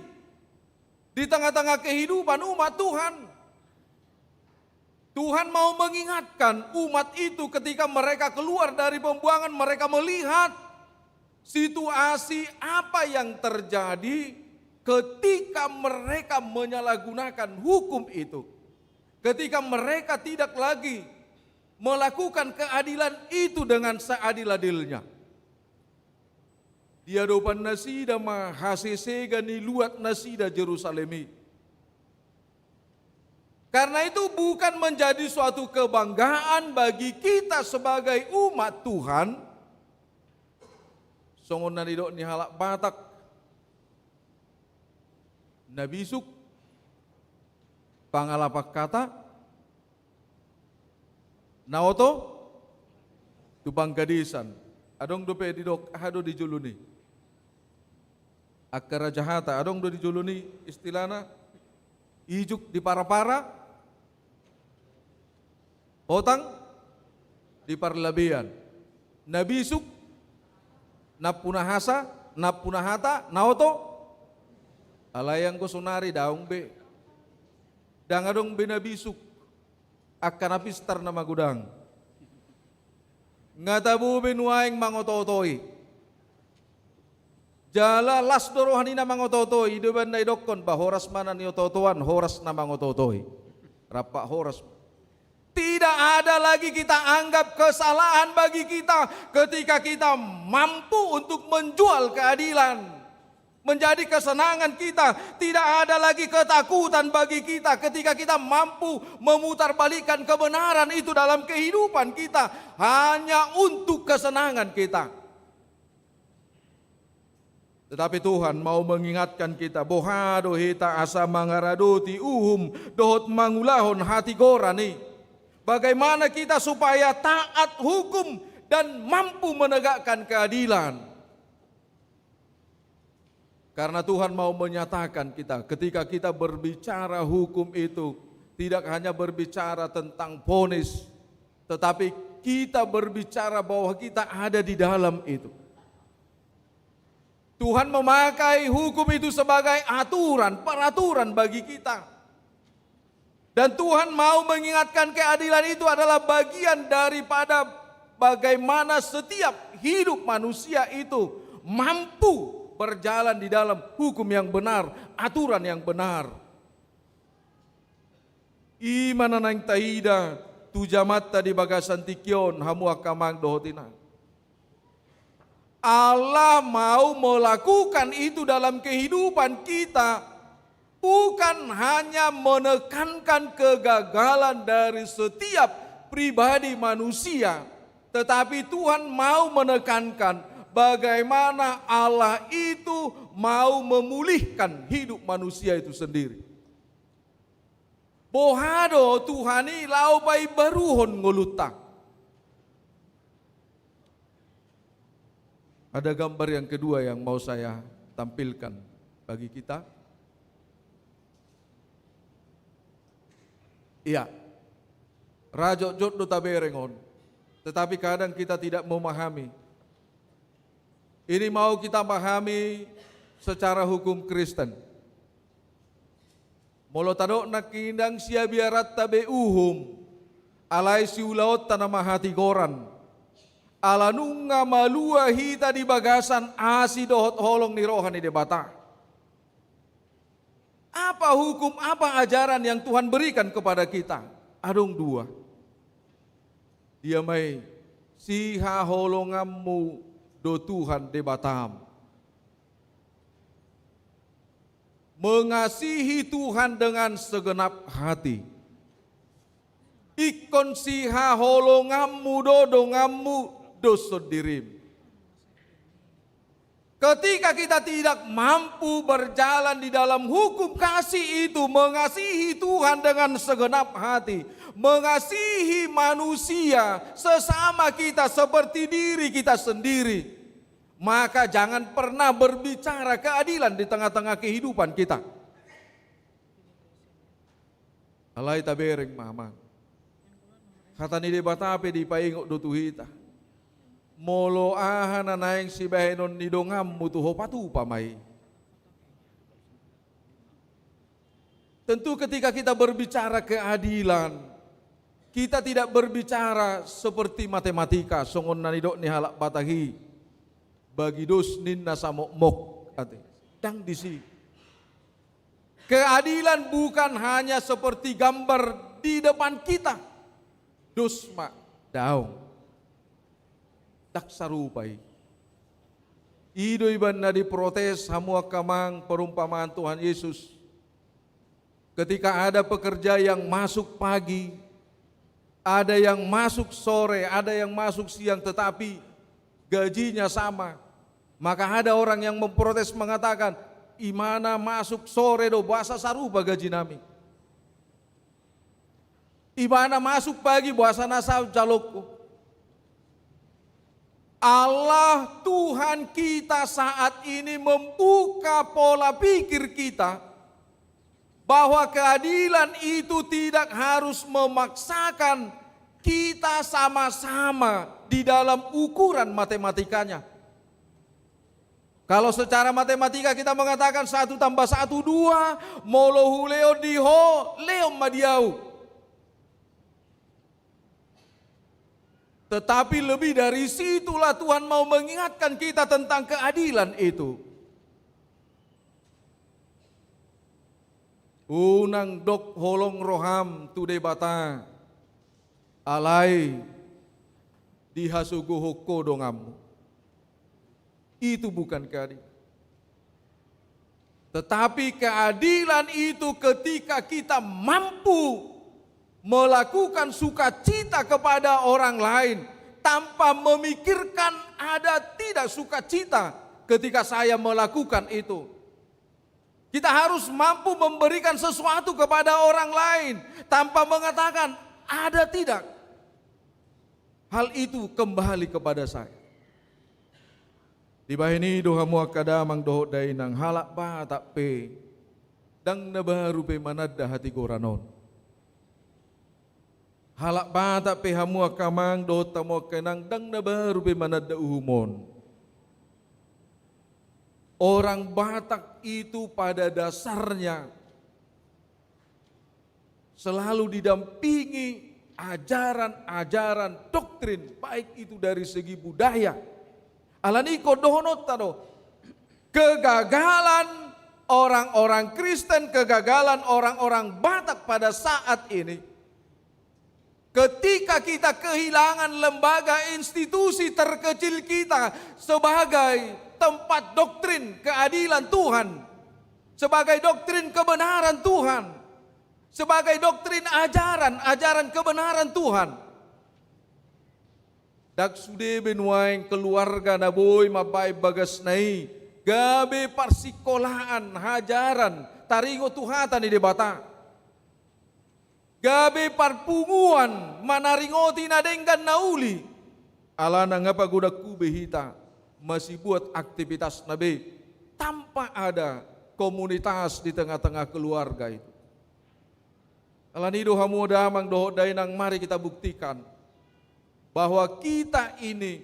di tengah-tengah kehidupan umat Tuhan. Tuhan mau mengingatkan umat itu ketika mereka keluar dari pembuangan, mereka melihat situasi apa yang terjadi ketika mereka menyalahgunakan hukum itu. Ketika mereka tidak lagi melakukan keadilan itu dengan seadil-adilnya. Dia dopan nasida ma hasesega ni luat nasida Jerusalemi. Karena itu bukan menjadi suatu kebanggaan bagi kita sebagai umat Tuhan. Songon nanidok ni halak batak. Nabisuk pangalapak kata naoto tubang gadisan adong dope didok hado dijuluni akara jahata adong do dijuluni istilahna ijuk di para-para hotang di parlebihan nabisuk napunahasa napunahata naoto alayang ko sunari daong be dangadong binabisuk akan apistar na magudang. Nga tabu binuaing mangototoi. Jala las dorohani na mangototoi, deban na idokon ba horas mana ni ototoan, horas na mangototoi. Rapak horas. Tidak ada lagi kita anggap kesalahan bagi kita ketika kita mampu untuk menjual keadilan. Menjadi kesenangan kita. Tidak ada lagi ketakutan bagi kita ketika kita mampu memutarbalikkan kebenaran itu dalam kehidupan kita. Hanya untuk kesenangan kita. Tetapi Tuhan mau mengingatkan kita. Bohado hita asa mangaradoti uhum dohot mangulahon hati gorani. Bagaimana kita supaya taat hukum dan mampu menegakkan keadilan. Karena Tuhan mau menyatakan kita ketika kita berbicara hukum itu tidak hanya berbicara tentang vonis, tetapi kita berbicara bahwa kita ada di dalam itu. Tuhan memakai hukum itu sebagai aturan, peraturan bagi kita. Dan Tuhan mau mengingatkan keadilan itu adalah bagian daripada bagaimana setiap hidup manusia itu mampu berjalan di dalam hukum yang benar, aturan yang benar. Imana nang taida tujamat tadi bagasan tikion hamu akamang dohotina. Allah mau melakukan itu dalam kehidupan kita, bukan hanya menekankan kegagalan dari setiap pribadi manusia, tetapi Tuhan mau menekankan bagaimana Allah itu mau memulihkan hidup manusia itu sendiri. Bohado Tuhani laupai baruhon ngoluta. Ada gambar yang kedua yang mau saya tampilkan bagi kita. Iya, Rajo Joddo taberengon. Tetapi kadang kita tidak memahami. Ini mau kita pahami secara hukum Kristen. Molo tadok na kindang siya biarat tabe uhum, alay siulaot tanama hati goran. Alanunga malua hita di bagasan asi dohot holong ni rohani de bata. Apa hukum, apa ajaran yang Tuhan berikan kepada kita? Adong dua. Dia may siha holongammu do Tuhan de batam. Mengasihi Tuhan dengan segenap hati. Ikon siha holongammu dodongammu dosodirim. Ketika kita tidak mampu berjalan di dalam hukum kasih itu, mengasihi Tuhan dengan segenap hati, mengasihi manusia sesama kita seperti diri kita sendiri, maka jangan pernah berbicara keadilan di tengah-tengah kehidupan kita. Alay tabereng mama. Kata ni debatape di paingok do tuhita. Molo ahana naeng si bahenon ni dongam mutuho patu pamai. Tentu ketika kita berbicara keadilan, kita tidak berbicara seperti matematika, songon nanidok ni halak batahi, bagi dos ninna samok mok, dang disi. Keadilan bukan hanya seperti gambar di depan kita, dos mak daung. Tak sarupai. Ido iban na diprotes hamua kamang perumpamaan Tuhan Yesus. Ketika ada pekerja yang masuk pagi, ada yang masuk sore, ada yang masuk siang tetapi gajinya sama. Maka ada orang yang memprotes mengatakan, imana masuk sore do bahasa sarupa gaji nami. Imana masuk pagi bahasa nasa jalokku. Allah Tuhan kita saat ini membuka pola pikir kita bahwa keadilan itu tidak harus memaksakan kita sama-sama di dalam ukuran matematikanya. Kalau secara matematika kita mengatakan 1 tambah 1 2, molo huleo diho leo madiau. Tetapi lebih dari situlah Tuhan mau mengingatkan kita tentang keadilan itu. Unang dok holong roham tu debata alai dihasugu hoko dongamu. Itu bukan keadilan. Tetapi keadilan itu ketika kita mampu melakukan sukacita kepada orang lain tanpa memikirkan ada tidak sukacita ketika saya melakukan itu. Kita harus mampu memberikan sesuatu kepada orang lain tanpa mengatakan ada tidak. Hal itu kembali kepada saya. Di bahini doha mua kadamang doho dainang halak ba tak pe dang na baru pe manadda hati goranon. Halak ba tak pe hamua kamang doho tamo kenang dang na baru pe manadda uhumon. Orang Batak itu pada dasarnya selalu didampingi ajaran-ajaran doktrin baik itu dari segi budaya. Alani kodonot tado kegagalan orang-orang Kristen, kegagalan orang-orang Batak pada saat ini ketika kita kehilangan lembaga institusi terkecil kita sebagai tempat doktrin keadilan Tuhan, sebagai doktrin kebenaran Tuhan, sebagai doktrin ajaran kebenaran Tuhan. Dak sude benuaing keluarga na boy mabay bagas nai gabe parsikolahan hajaran taringo tuhatan di debata gabe parpunguan manaringoti na denggan nauli alana ngapa gudak kubehita masih buat aktivitas nabe tanpa ada komunitas di tengah-tengah keluarga itu. Alani doha muda mang doho dainang mari kita buktikan bahwa kita ini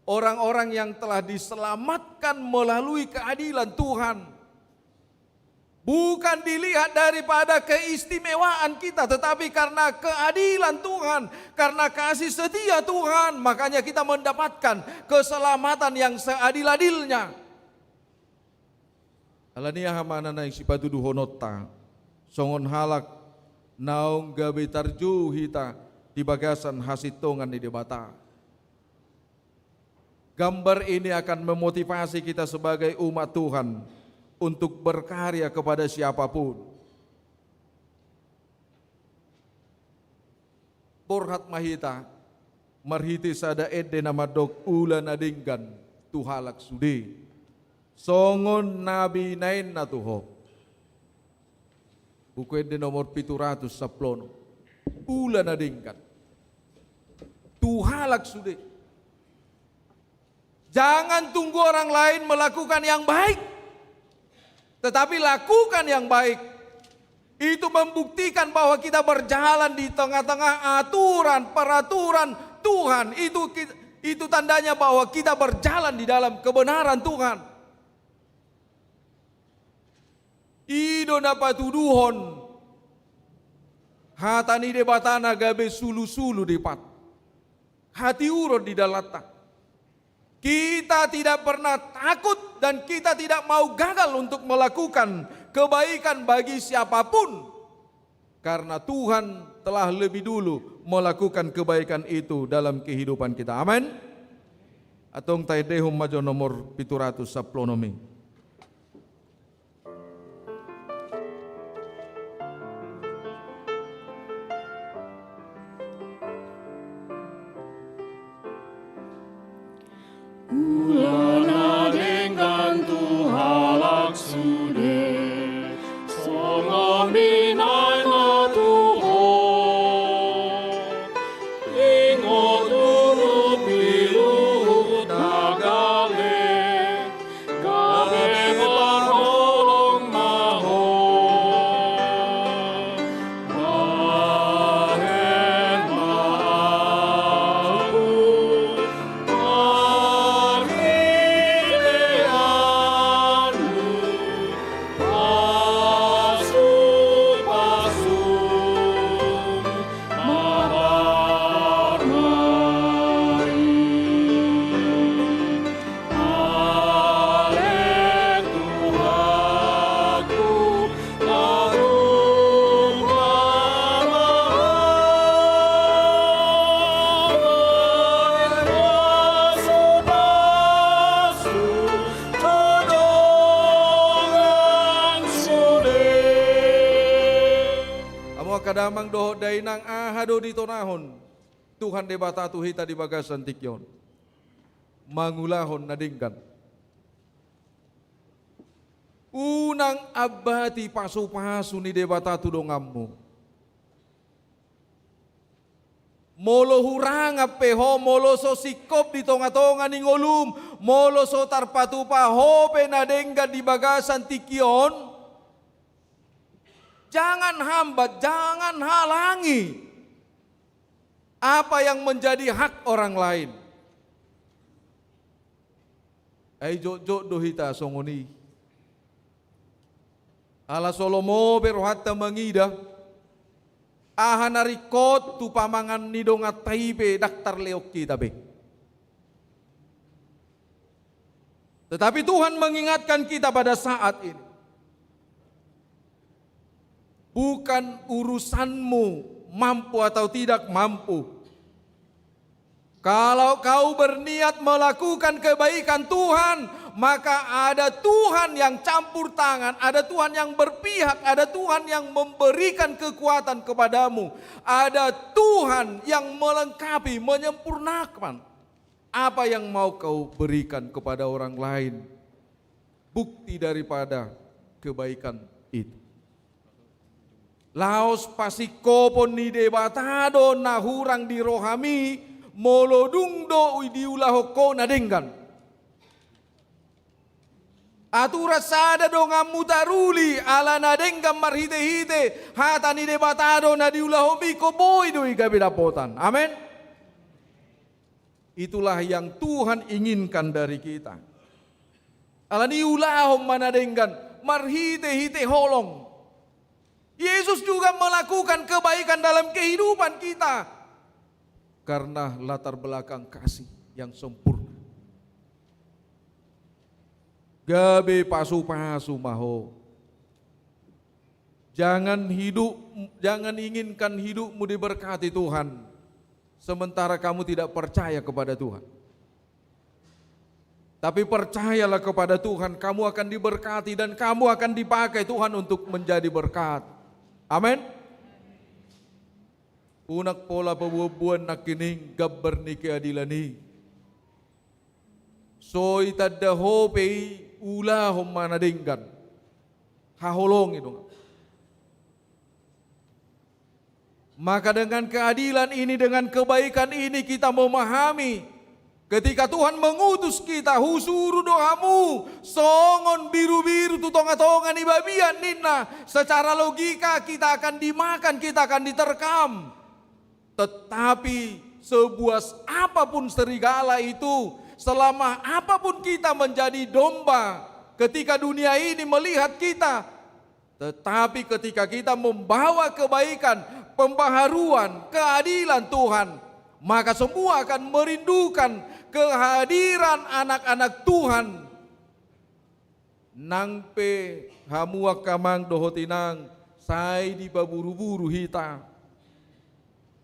orang-orang yang telah diselamatkan melalui keadilan Tuhan. Bukan dilihat daripada keistimewaan kita, tetapi karena keadilan Tuhan, karena kasih setia Tuhan, makanya kita mendapatkan keselamatan yang seadil-adilnya. Alania hamana na sipatu duhonota, songon halak naung gabe tarju hita, di bagasan hasitongan di debata. Gambar ini akan memotivasi kita sebagai umat Tuhan untuk berkarya kepada siapapun. Borhat mahita marhiti sada edde nama dok ulan adinggan tuhalak sudi songon nabi nain na tuho. Buku edde nomor 710 ulan adinggan tuhalak sudah. Jangan tunggu orang lain melakukan yang baik, tetapi lakukan yang baik. Itu membuktikan bahwa kita berjalan di tengah-tengah aturan, peraturan Tuhan. Itu tandanya bahwa kita berjalan di dalam kebenaran Tuhan. Ido napatuduhon hatani debatana gabe sulu-sulu depat. Hati urut di dalata. Kita tidak pernah takut dan kita tidak mau gagal untuk melakukan kebaikan bagi siapapun. Karena Tuhan telah lebih dulu melakukan kebaikan itu dalam kehidupan kita. Amin. Atong taidehum majo nomor 710 nomi. Ulana dengan tuhalak sude, songon binay na tuho, ingot urup piluhut nagale, gabe parholong maho, bahen mahu, damang doho dainang ahado di tonahon. Tuhan debata tu hita di bagasan tikyon. Mangulahon nadingkan. Unang abati pasu-pasu ni debata tu dongammu. Molo huranga peho, molo so sikop di tonga-tonga ni ngolum, molo so tarpatupa hope nadenggan di bagasan tikyon. Jangan hambat, jangan halangi apa yang menjadi hak orang lain. Ai jok dohita songoni. Ala Solomo berohatta mengida. Ahanari kot tu pamangan nidonga taibe daktar leok kita be. Tetapi Tuhan mengingatkan kita pada saat ini. Bukan urusanmu mampu atau tidak mampu. Kalau kau berniat melakukan kebaikan Tuhan, maka ada Tuhan yang campur tangan, ada Tuhan yang berpihak, ada Tuhan yang memberikan kekuatan kepadamu, ada Tuhan yang melengkapi, menyempurnakan apa yang mau kau berikan kepada orang lain. Bukti daripada kebaikan itu. Laos pasikopon ni debatado na hurang di rohami molodung do diulahoko na denggan. Atura sada dong mutaruli ala na denggan marhite-hite hata ni debatado na diulahomi ko boy do igabidapotan. Amin. Itulah yang Tuhan inginkan dari kita. Ala ni ulahom mana denggan marhite-hite holong. Yesus juga melakukan kebaikan dalam kehidupan kita karena latar belakang kasih yang sempurna. Gabe pasu-pasu maho. Jangan inginkan hidupmu diberkati Tuhan sementara kamu tidak percaya kepada Tuhan. Tapi percayalah kepada Tuhan, kamu akan diberkati dan kamu akan dipakai Tuhan untuk menjadi berkat. Amin. Unak pola pabubuan nakining gabbar ni keadilani. Soy tadda hope ulahom manadinggan. Haholong itu. Maka dengan keadilan ini, dengan kebaikan ini kita memahami ketika Tuhan mengutus kita, husuru doamu, songon biru-biru tu tonga-tonga ni babian nina. Secara logika kita akan dimakan, kita akan diterkam. Tetapi sebuas apapun serigala itu, selama apapun kita menjadi domba, ketika dunia ini melihat kita, tetapi ketika kita membawa kebaikan, pembaharuan, keadilan Tuhan, maka semua akan merindukan kehadiran anak-anak Tuhan. Nangpe hamua kamang dohotinang sai di baburu-buru hita.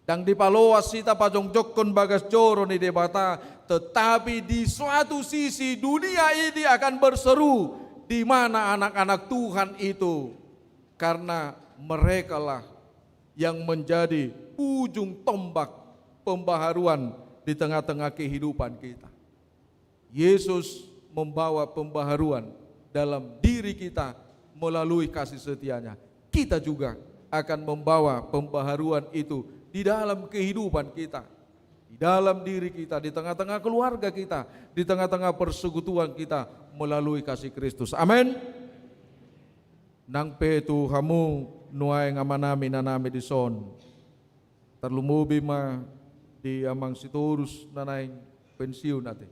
Dang di paloas hita pajongjokon bagas joro ni debata. Tetapi di suatu sisi dunia ini akan berseru di mana anak-anak Tuhan itu. Karena merekalah yang menjadi ujung tombak pembaharuan di tengah-tengah kehidupan kita. Yesus membawa pembaharuan dalam diri kita melalui kasih setianya. Kita juga akan membawa pembaharuan itu di dalam kehidupan kita, di dalam diri kita, di tengah-tengah keluarga kita, di tengah-tengah persekutuan kita melalui kasih Kristus. Amin. Nang petu hamu nuai ngamanami nanami di son. Terlumubi ma di amang siturus nanaing pensiun ate.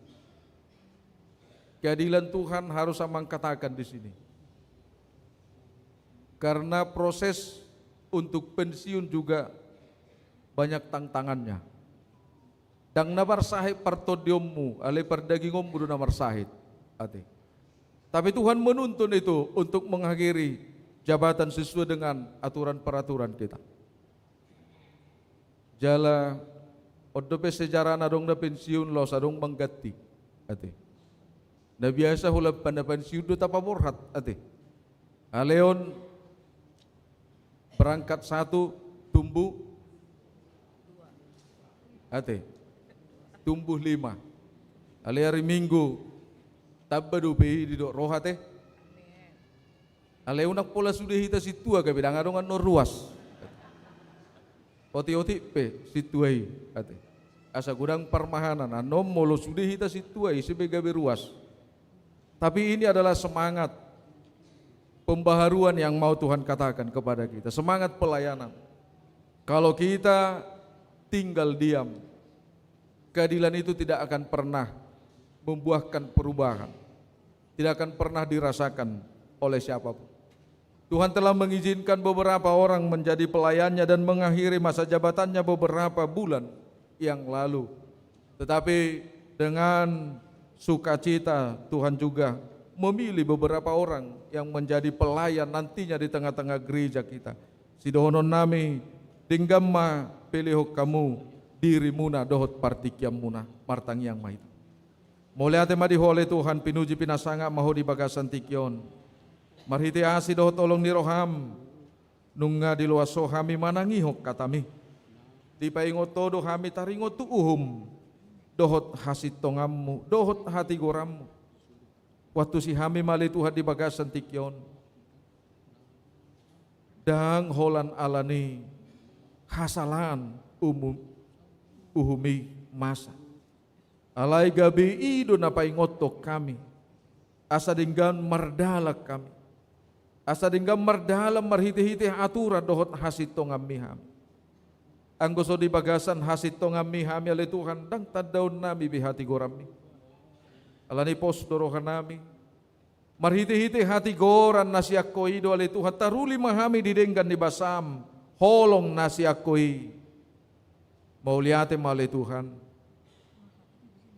Keadilan Tuhan harus amang katakan di sini. Karena proses untuk pensiun juga banyak tantangannya. Dang nabar sahib partodiummu, ale perdagingum budu namar sahid ate. Tapi Tuhan menuntun itu untuk mengakhiri jabatan sesuai dengan aturan peraturan kita. Jala odope sejarah nadong na pensiun lo sadong menggati ate. Na biasa hula pada pensiun do tapa borhat ate. Aleon berangkat 1, 7 tumbuh tumbuh 5. Hari Minggu tabadu behi di dok roha teh. Ale unak pola sudah hita situa ke bidang adongan no ruas. Oti pe situai ate. Asa gudang permahanan anom molo sudah hita situai sebagai beruas. Tapi ini adalah semangat pembaharuan yang mau Tuhan katakan kepada kita. Semangat pelayanan. Kalau kita tinggal diam, keadilan itu tidak akan pernah membuahkan perubahan. Tidak akan pernah dirasakan oleh siapapun. Tuhan telah mengizinkan beberapa orang menjadi pelayannya dan mengakhiri masa jabatannya beberapa bulan yang lalu. Tetapi dengan sukacita Tuhan juga memilih beberapa orang yang menjadi pelayan nantinya di tengah-tengah gereja kita. Sidohonon nami dinggamma pelihok kamu dirimuna dohot partikiam muna martang yang mahit. Mulai madi oleh Tuhan pinuji pinasanga maho di bagasan tikyon. Marhiti asi dohot tolong ni roham nunga di luaso hami manangihok katami. Di paingot todo hami taringot tuuhum dohot hasit tongammu dohot hati gorammu. Waktu si hami mali Tuhan di bagasan tikyon. Dang holan alani hasalan uhumi masa. Alai gabi ido na paingotok kami. Asa dinggan mardalak kami. Asa dinggan mardalam marhiti-hiti aturan dohot hasit tongam miham. Anggoso di bagasan hasit tongam miham ya Tuhan dang tadaun nami bihati gorami. Alani pos dorohan nami. Marhiti-hiti hati goran nasi akoi do ale Tuhan taruli mahami didenggan di basam. Holong nasi akoi. Mauliate male Tuhan.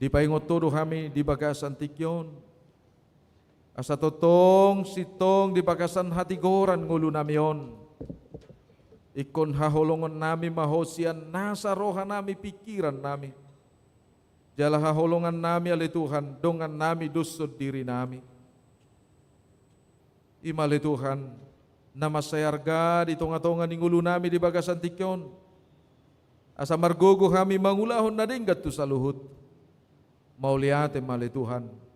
Di paingot todo kami di bagasan tikyon. Asa totong sitong di bagasan hati goran ngulu namion. Ikon haholongon nami mahosian nasa roha nami pikiran nami. Jala haholongan nami ale Tuhan dongan nami dusod diri nami. Imale Tuhan nama sayarga di tonga-tonga ni ngulu nami di bagasan tikyon. Asa margogo kami mangulahon na dinggat tu saluhut. Mauliate male Tuhan.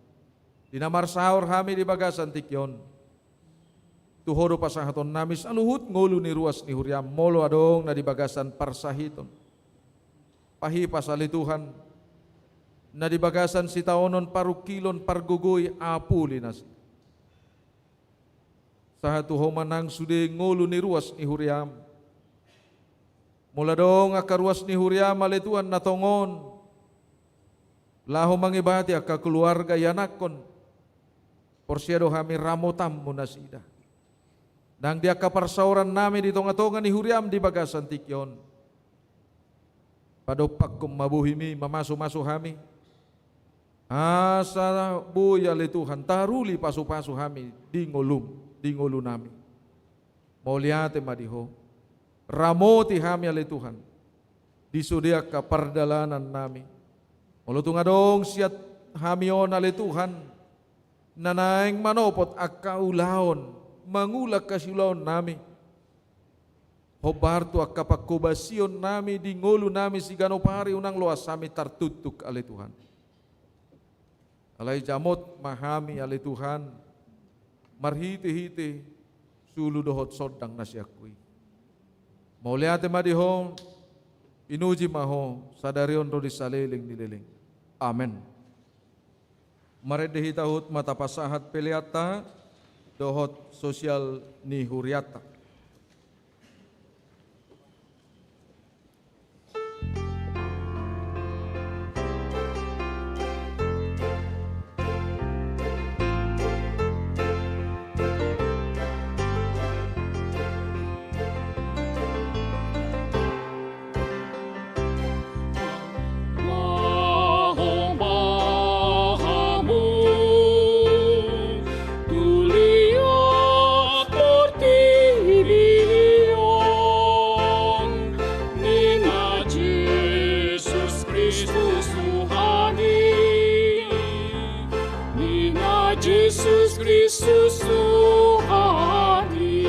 Dinamar sahur kami di bagasan tikyon. Tuhoro pasahaton nami saluhut ngulu ni ruas ni huriam molo adong na di bagasan parsahiton. Pahi pasali Tuhan. Na di bagasan sitaonon parukilon pargugoy apuli nasi. Sahatu homanang sude ngulu ni ruas ni huriam. Mula dong akaruas ni huriam ale Tuhan natongon. Laho mangibati aka keluarga yanakon. Porsiado kami ramotam munasida. Nang dia kaparsauran nami di tonga-tonga ni huriam di bagasan tikyon. Padopak kum mabuhimi mamasu-masu kami. Asa buya le Tuhan taruli pasu-pasu kami di ngulu nami. Mauliate madiho. Ramoti kami ale Tuhan. Disudia ka pardalanan nami. Mulutung adong siat hamion ale Tuhan. Nanaing manopot akaulaon mangulak kasilaon nami. Hobartu akapakubasion nami di ngulu nami sigano pari unang loas sami tartutuk ale Tuhan. Alai jamot mahami ale Tuhan. Marhiti-hiti sulu dohot sodang nasyakui. Mauliate madiho inuji maho sadarion rodi saleling nililing. Amen. Marede hitahut mata pasahat peliata dohot sosial ni huriata. Jesus Kristus Tuhani.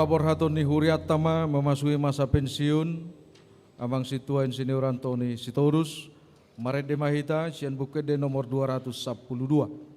paborhaton ni Huriatama memasuki masa pensiun, amang situa Insinyur Antoni Sitorus, Marende Mahita, Sian Bukede nomor 212.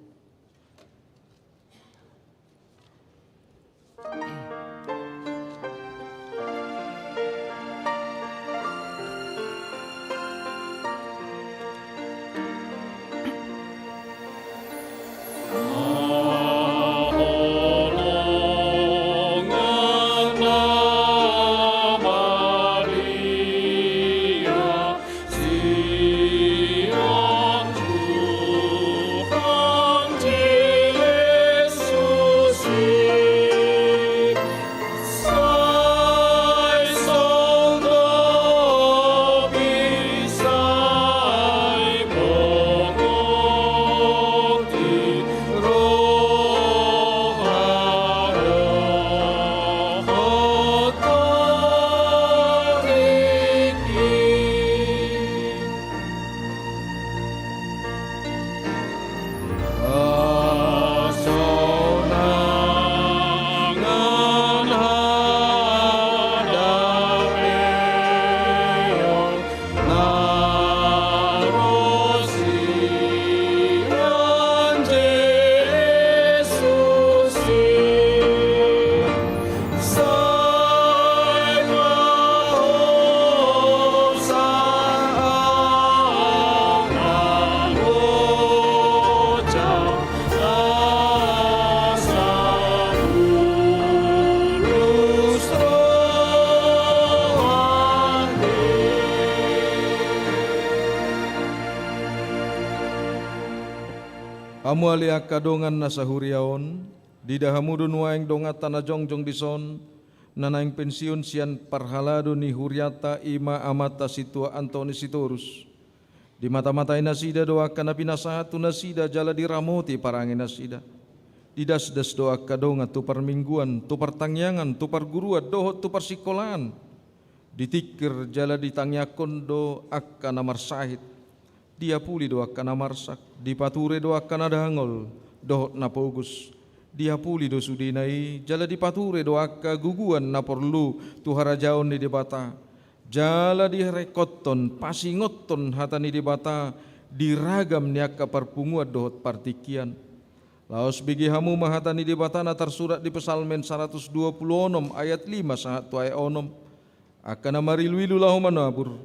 Amu alia kadongan nasahuriaon, didahamudun waeng dongat tanah jongjong dison, nanaing pensiun sian parhalado ni Huriata ima amata situa Antoni Sitorus. Di mata-matai nasida doakan napinasahatu nasida jala diramoti parangin nasida. Didas-das doa kadongat tu permingguan, tu pertangyangan, tu perguruan, dohot tu persikolahan. Ditikir jala ditangyakon do akka namar sahid. Dia puli doa kana marsak, dipature doa kana dahangol, dohot na pogus. Dia puli do sudinai, jala dipature doa ka guguan na perlu tuharajaon ni dibata. Jala direkoton, pasingoton hatani dibata, diragam niaka perpunguat dohot partikian. Laos bigi hamu mahatani dibata na tersurat di Pesalmen 126 ayat 5 sahat tuai onom. Akana mariluilu lahu manabur,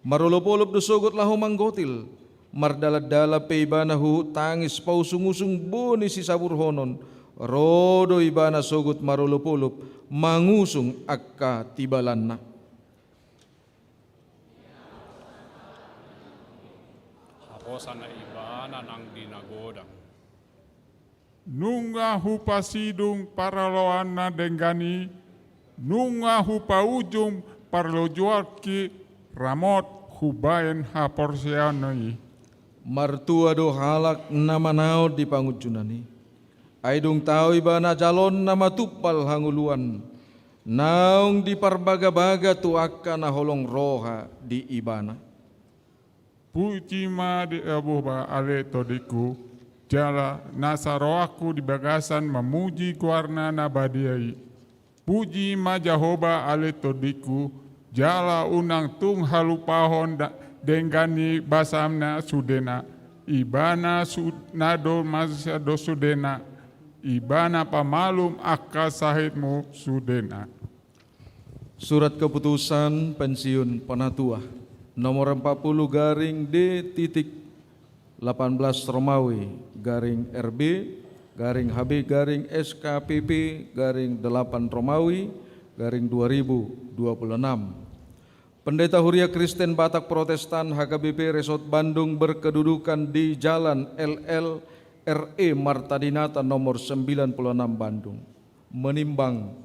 marolopolop dosogot lahu manggotil, mardala-dala peibana hu tangis pausung-usung boni si sabur honon, rodo ibana sogot marolopolop, mangusung akka tibalanna. Haposan na ibana nang dinagodang. Nunga hupa sidung paraloan na denggani, nunga hupa ujung parlojuarki ramot hubayan haporsianoi. Martua do halak nama naod di pangujunani. Aidung tau ibana jalon nama tupal hanguluan. Naung di parbaga-baga tu akan holong roha di ibana. Puji ma di abuba ale todiku, jala nasaroaku di bagasan memuji kuarna nabadiai. Puji ma Jahoba ale todiku, jala unang tung halupahon denggani basamna sudena, ibana nado masado sudena, ibana pamalum akka sahidmu sudena. Surat keputusan pensiun penatua nomor 40 garing D.18 Romawi garing RB garing HB garing SKPP garing 8 Romawi garing 2026. Pendeta Huria Kristen Batak Protestan HKBP Resort Bandung berkedudukan di Jalan LL RE Marta Dinata nomor 96 Bandung menimbang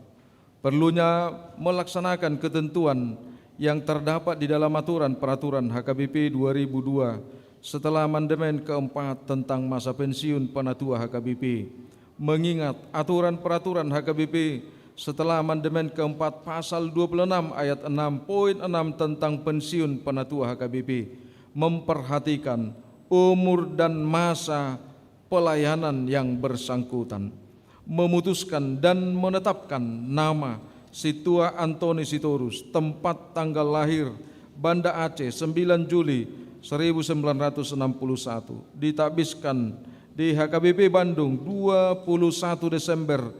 perlunya melaksanakan ketentuan yang terdapat di dalam aturan peraturan HKBP 2002 setelah amandemen keempat tentang masa pensiun penatua HKBP, mengingat aturan peraturan HKBP setelah amandemen keempat pasal 26 ayat 6.6 tentang pensiun penatua HKBP memperhatikan umur dan masa pelayanan yang bersangkutan, memutuskan dan menetapkan nama Situa Antoni Sitorus, tempat tanggal lahir Banda Aceh 9 Juli 1961, ditabiskan di HKBP Bandung 21 Desember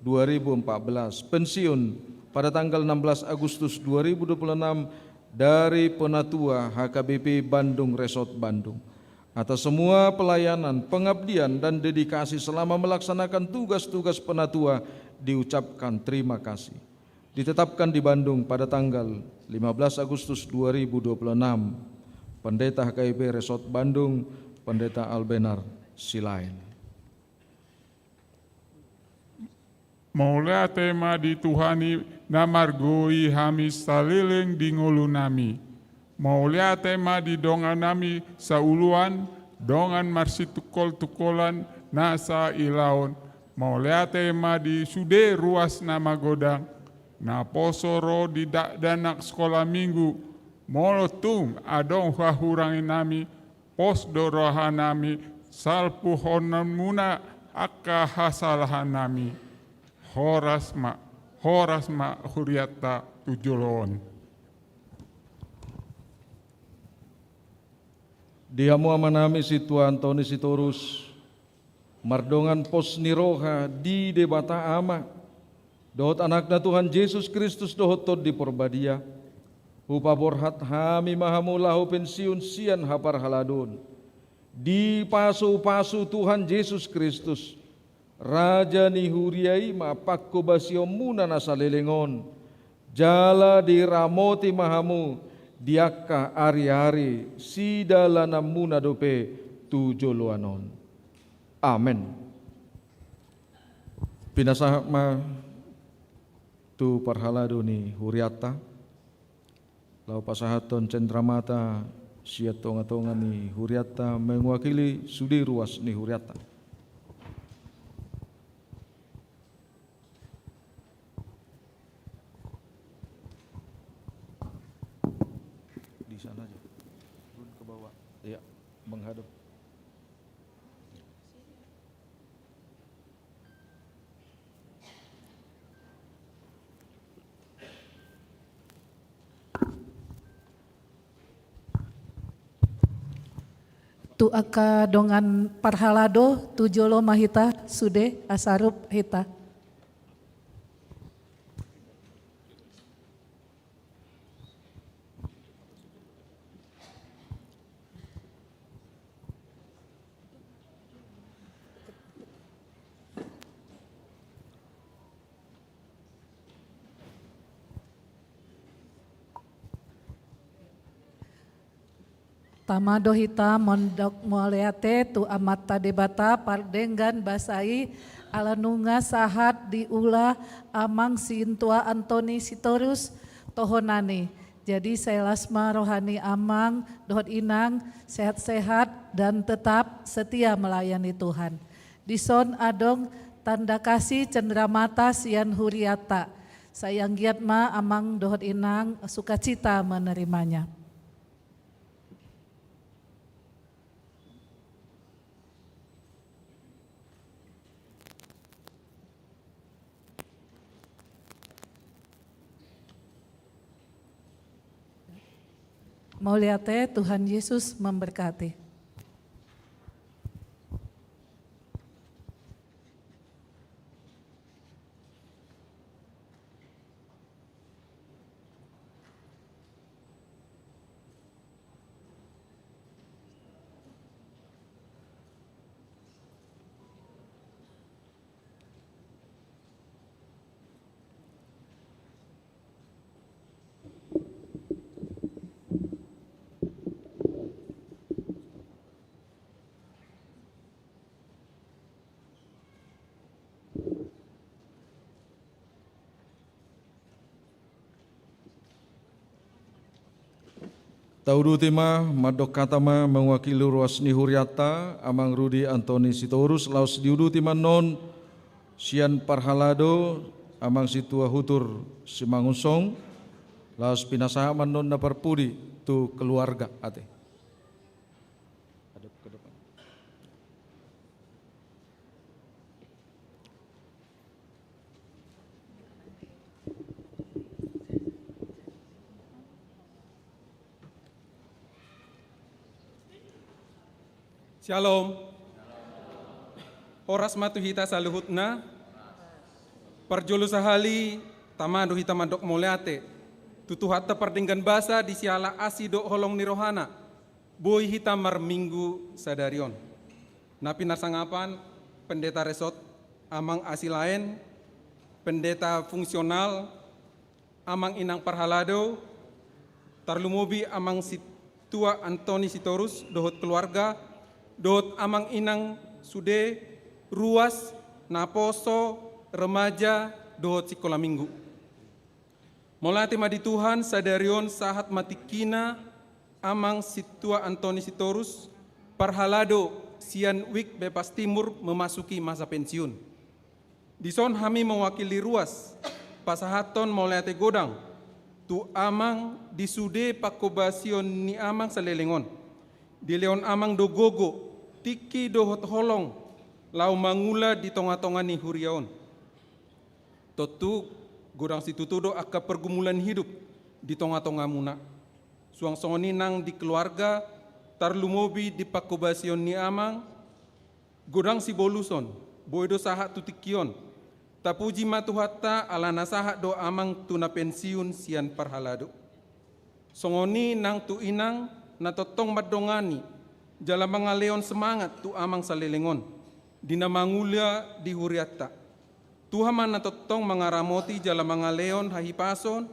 2014, pensiun pada tanggal 16 Agustus 2026 dari Penatua HKBP Bandung Resort Bandung. Atas semua pelayanan, pengabdian, dan dedikasi selama melaksanakan tugas-tugas penatua diucapkan terima kasih. Ditetapkan di Bandung pada tanggal 15 Agustus 2026, Pendeta HKBP Resort Bandung, Pendeta Albenar Silayan. Maulia tema dituhani namargoi hami saliling di ngulu nami. Maulia tema di dongan nami sauluan, dongan marsitukol-tukolan nasa ilaon. Maulia tema di sude ruas nama godang, na posoro di danak sekolah minggu. Molotung adong hahurangin nami, pos dorohan nami, salpu honan muna akka hasalahan nami. Horas ma huriata tujulon. Diamu amanami Situa Antoni Sitorus, mardongan pos niroha di debata ama, dohot anakna Tuhan Yesus Kristus dohot tod di porbadia, hupa borhat hami mahamulahu pensiun sian hapar haladun, di pasu-pasu Tuhan Yesus Kristus, Raja ni huriai mapakko basio muna nasalelengon, jala di ramoti mahamu, diakka ari-ari sidalana muna dope tujoloanon. Amen. Pinasahma tu parhalado ni huriata, lau pasahaton cendramata siat tonga-tonga ni huriata mewakili sudi ruas ni huriata. Di sana aja, turun ke bawah, ya, menghadap. Tu aka dongan parhalado tujolo mahita sude asarup hita. Tamado hita mondok moleate tu amata debata pardenggan basai alanunga sahat diulah amang sintua Antoni Sitorus tohonani. Jadi saya lasma rohani amang dohot inang sehat-sehat dan tetap setia melayani Tuhan. Dison adong tanda kasih cenderamata sian huriata. Sayang giat ma amang dohot inang sukacita menerimanya. Mau lihat Tuhan Yesus memberkati. Taudutima madok katama mewakili ruas ni huriata amang Rudi Antoni Sitorus laus diudutima non sian parhalado amang situa hutur simangusong laus pinasahaman non na parpudi tu keluarga ate. Hadap ke depan. Shalom. Horas matu hita saluhutna. Perjulu sahali tamadu hita mandok moleate. Tutu hatta perdinggan basa di siala asido holong nirohana. Boy hita marminggu sadarion. Napi narsangapan pendeta resort amang asilaen, pendeta fungsional, amang inang parhalado, tarlumobi amang situa Antoni Sitorus, dohot keluarga, dohot amang inang sude, ruas, naposo, remaja, dohot sikola minggu. Molati madi Tuhan sadarion sahat matikina amang situa Antoni Sitorus, parhalado sian wik bebas timur memasuki masa pensiun. Dison kami mewakili ruas, pasahaton molati godang, tu amang disude pakobasion ni amang salelengon. Di leon amang dogogo, tiki dohot holong, lau mangula di tonga-tonga ni huriaon. Totu godang situtudo akka pergumulan hidup di tonga-tonga muna. Suang songoni nang di keluarga, tarlumobi di pakobasion ni amang, godang si boluson, boedo sahat tutikion, tapuji matuhatta ala nasahat do amang tuna pensiun sian parhalado. Songoni nang tu inang natotong madongani, jala mangaleon semangat tu amang salelengon, dinamangula di huriatta. Tuhaman natotong mangaramoti jala mangaleon hahipason,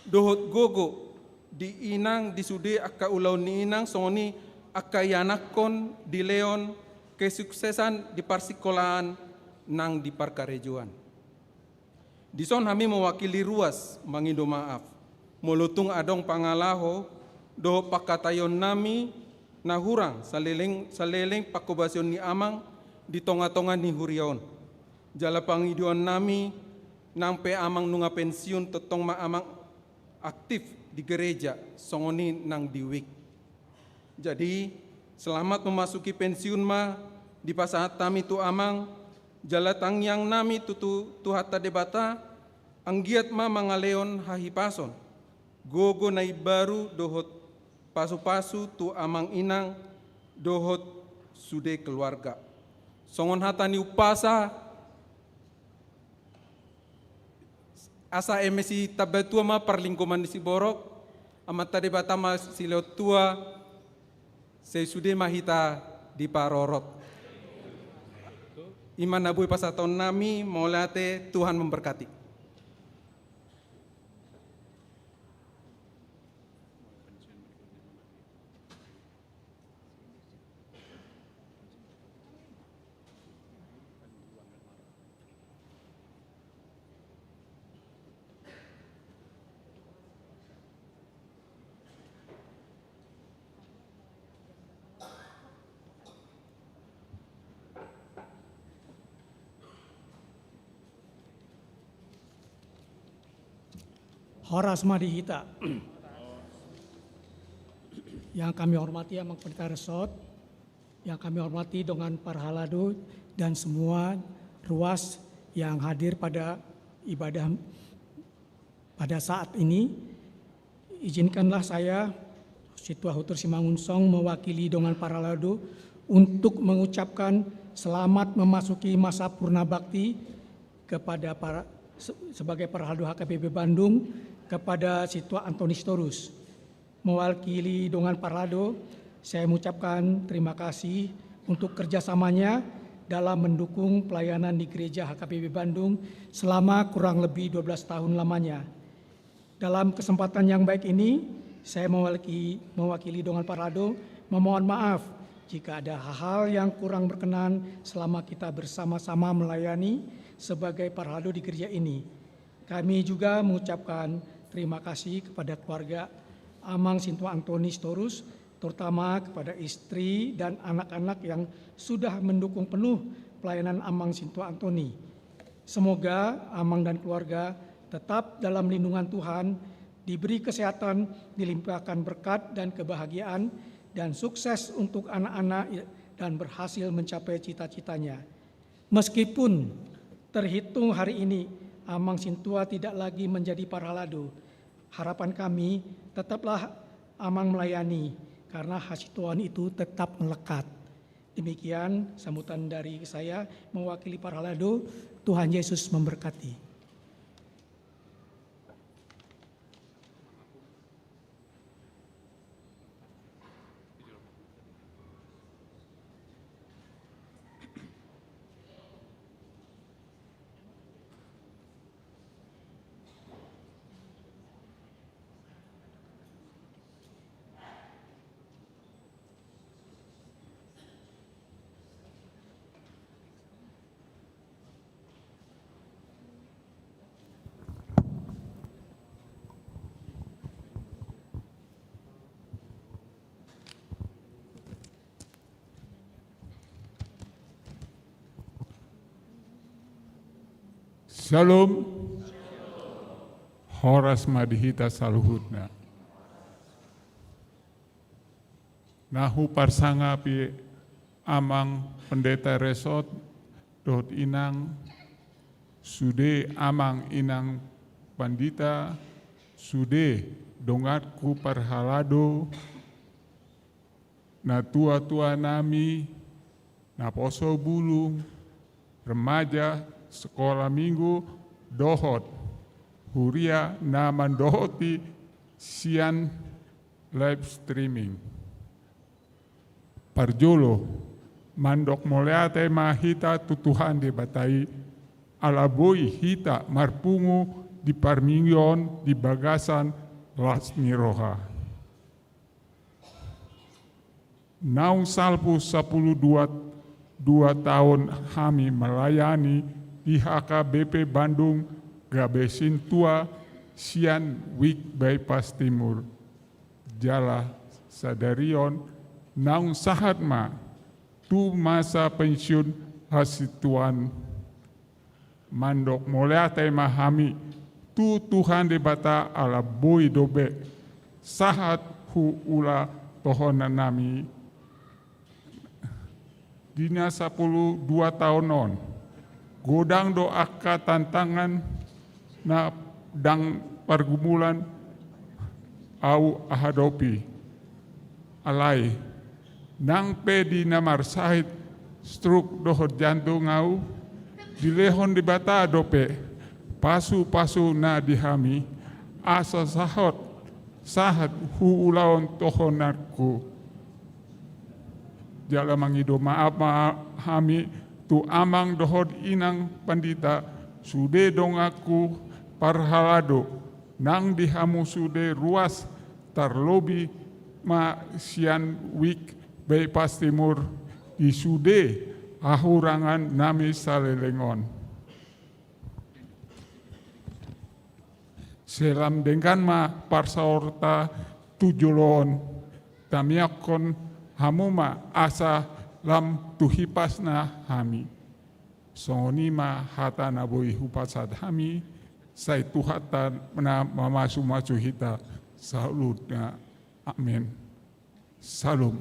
dohot gogo, di inang disude akka ulau ni inang songoni akka yanakon di leon kesuksesan di parsikolaan nang di parkarejuan. Dison kami mewakili ruas mangindo maaf. Molutung adong pangalaho doho pakatayon nami nahurang saleleng pakobasion ni amang di tonga-tonga ni huriaon. Jala pangiduan nami nang pe amang nunga pensiun totong ma amang aktif di gereja songoni nang diwik. Jadi selamat memasuki pensiun ma di pasahat tami tu amang jala tangyang nami tutu tuhata debata anggiat ma mangaleon hahipason gogo nai baru dohot pasu-pasu tu amang inang dohot sude keluarga songon hatani upasa asa emesi tabatua ma perlingkuman di Siborok amat tadi batama silot tua saya sudah mahita di parorot iman nabui pasaton nami molate Tuhan memberkati. Horas Madihita, yang kami hormati Amang Pendeta Resort, yang kami hormati dengan Parhalado dan semua ruas yang hadir pada ibadah pada saat ini, izinkanlah saya, Situa Hutur Simangunsong mewakili dengan Parhalado untuk mengucapkan selamat memasuki masa purna bakti kepada para sebagai Parhalado HKBP Bandung kepada Situa Antoni Sitorus. Mewakili dengan Parhalado, saya mengucapkan terima kasih untuk kerjasamanya dalam mendukung pelayanan di Gereja HKBP Bandung selama kurang lebih 12 tahun lamanya. Dalam kesempatan yang baik ini, saya mewakili dengan Parhalado memohon maaf jika ada hal-hal yang kurang berkenan selama kita bersama-sama melayani sebagai Parhalado di gereja ini. Kami juga mengucapkan terima kasih kepada keluarga Amang Sintua Antoni Sitorus, terutama kepada istri dan anak-anak yang sudah mendukung penuh pelayanan Amang Sintua Antoni. Semoga Amang dan keluarga tetap dalam lindungan Tuhan, diberi kesehatan, dilimpahkan berkat dan kebahagiaan, dan sukses untuk anak-anak dan berhasil mencapai cita-citanya. Meskipun terhitung hari ini Amang Sintua tidak lagi menjadi Parhalado, harapan kami tetaplah Amang melayani karena kasih Tuhan itu tetap melekat. Demikian sambutan dari saya mewakili para halado. Tuhan Yesus memberkati. Shalom. Horas madihita saluhutna. Nahu parsangapi amang pendeta resort dot inang sude amang inang pandita sude dongatku parhalado na tua-tua nami na poso bulung remaja sekolah minggu dohot huria naman dohoti sian live streaming parjolo mandok moleate mahita tutuhan de batai alaboi hita marpungu di parmingyon di bagasan lasmi roha naung salpu 12 tahun kami melayani di HKBP Bandung Gabesin Tua Sian Wik Bypass Timur Jala Sadarion naung sahat ma tu masa pensiun hasituan mandok moleate mahami tu Tuhan debata ala boy dobe sahat hu ula tohonan nami dina 12 tahun non godang doaka tantangan na dang pergumulan au ahadopi alai nang pedi namar sahid stroke dohor jantung au dilehon di bata dope pasu na dihami asa sahat hu ulaon tohonarku jala mangido maaf hami tu amang dohod inang pandita sude dong aku parhalado nang dihamu sude ruas tarlobi ma sian wik bypass timur di sude ahurangan nami salelengon selam dengan ma parsaorta tujulon tamiakon hamuma asa lam tuhipasna hami sonima hata naboi hupasad hami sai tuhatan na mamasu hita salutna amin salum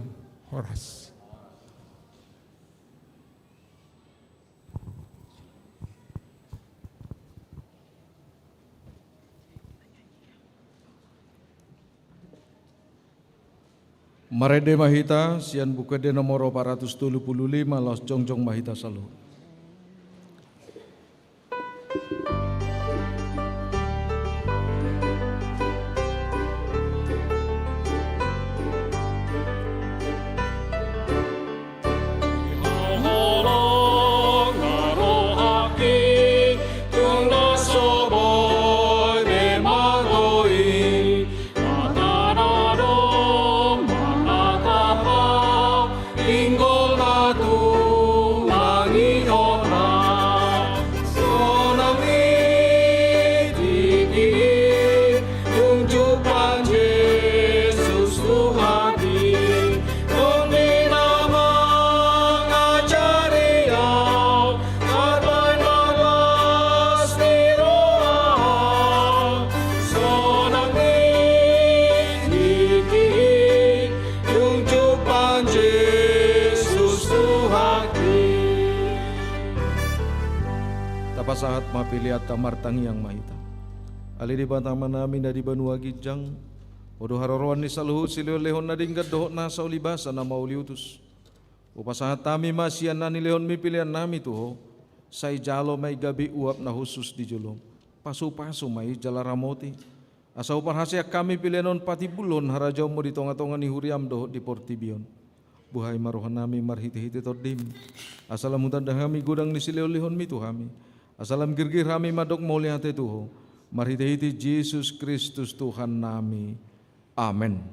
horas. Marede mahita sian bukede nomor 475 los jongjong mahita salu. Sahat mapiliat tamartang yang mahita. Ali di bantama namin na di banua gijang. Odo haroroan ni saluhu silio lehon na dinggat dohot na sa ulibasa na mauliutus. Upasahat tami masian nani lehon mi pilihan nami tuho, say jalo may gabi uap na husus di julong. Pasu-pasu may jalaramoti. Asa uparhasya kami pilihanon pati bulon harajaw mo di tonga-tonga ni huriam doho di Portibion. Buhay maruhan nami marhiti-hiti tordim. Asalam hutan dahami gudang ni sileo-lehon mi tuhami. Asalam girgir hami madok mauliate tuho. Marhiti-hiti Yesus Kristus Tuhan nami. Amen.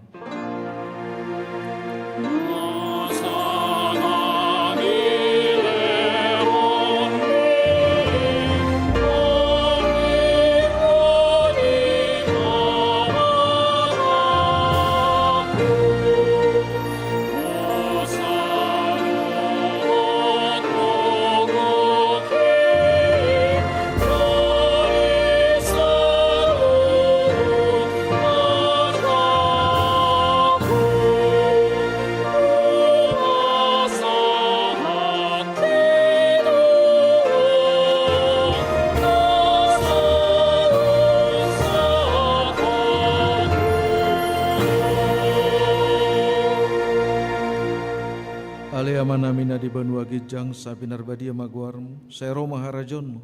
Namin di Banua Gijang sa pinarbadia magwarmo, sa ero maharajonmo,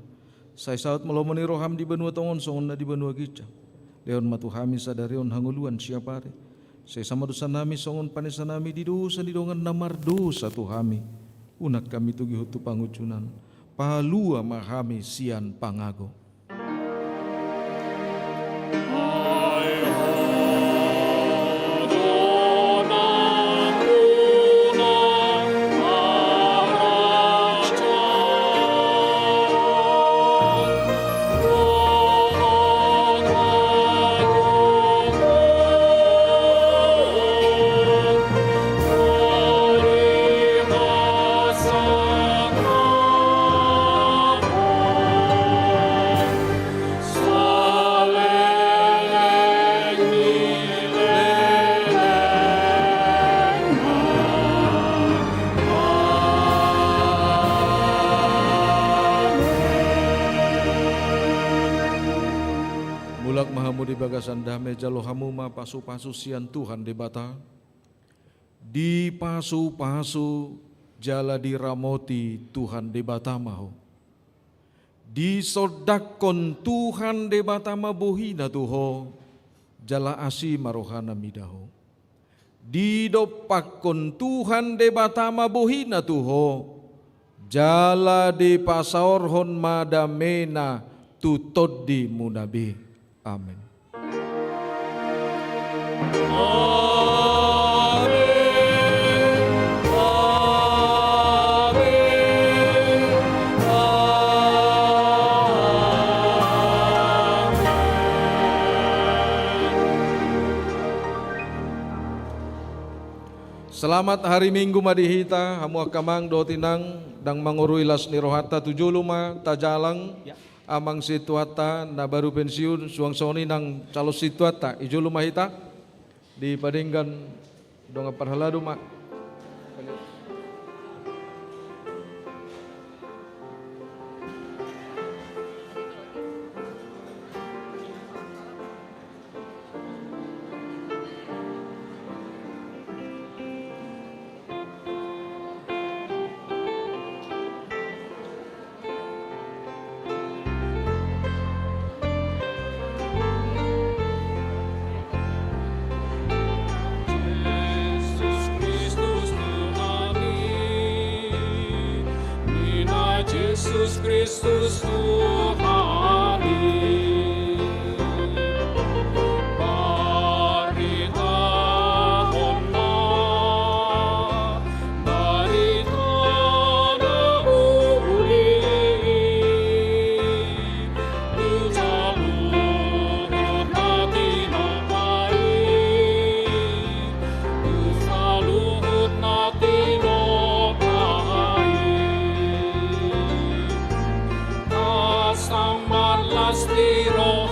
sa isaut malomoni roham di Banua Tongon songon na di Banua Gijang, leon matuhami sa darion hanguluan siapare, sa isamadusan nami songon panisa nami di dosa di dongan namardo sa tuhami, unak kami tugihutu pangucunan, palua mahami sian pangago. Bagasan damai jalo hamuma pasu-pasu sian Tuhan debata di pasu-pasu jala diramoti Tuhan debata maho di sodakon Tuhan debata mabohina tuho jala asi marohana midaho di dopakon Tuhan debata mabohina tuho jala di pasaorhon madamena tutodi munabi. Amin. Selamat hari Minggu madihita, hamu akamang do tinang dang manguruilas ni rohata tujuluma tajalang amang situata na baru pensiun suang soni nang calo situata ijuluma hita di padinggan donga parhaladu mak. Yesus Kristus Tuhani, baritahonna baritana uli, tujaluhut natino pai, tujaluhut natino Samar lastiro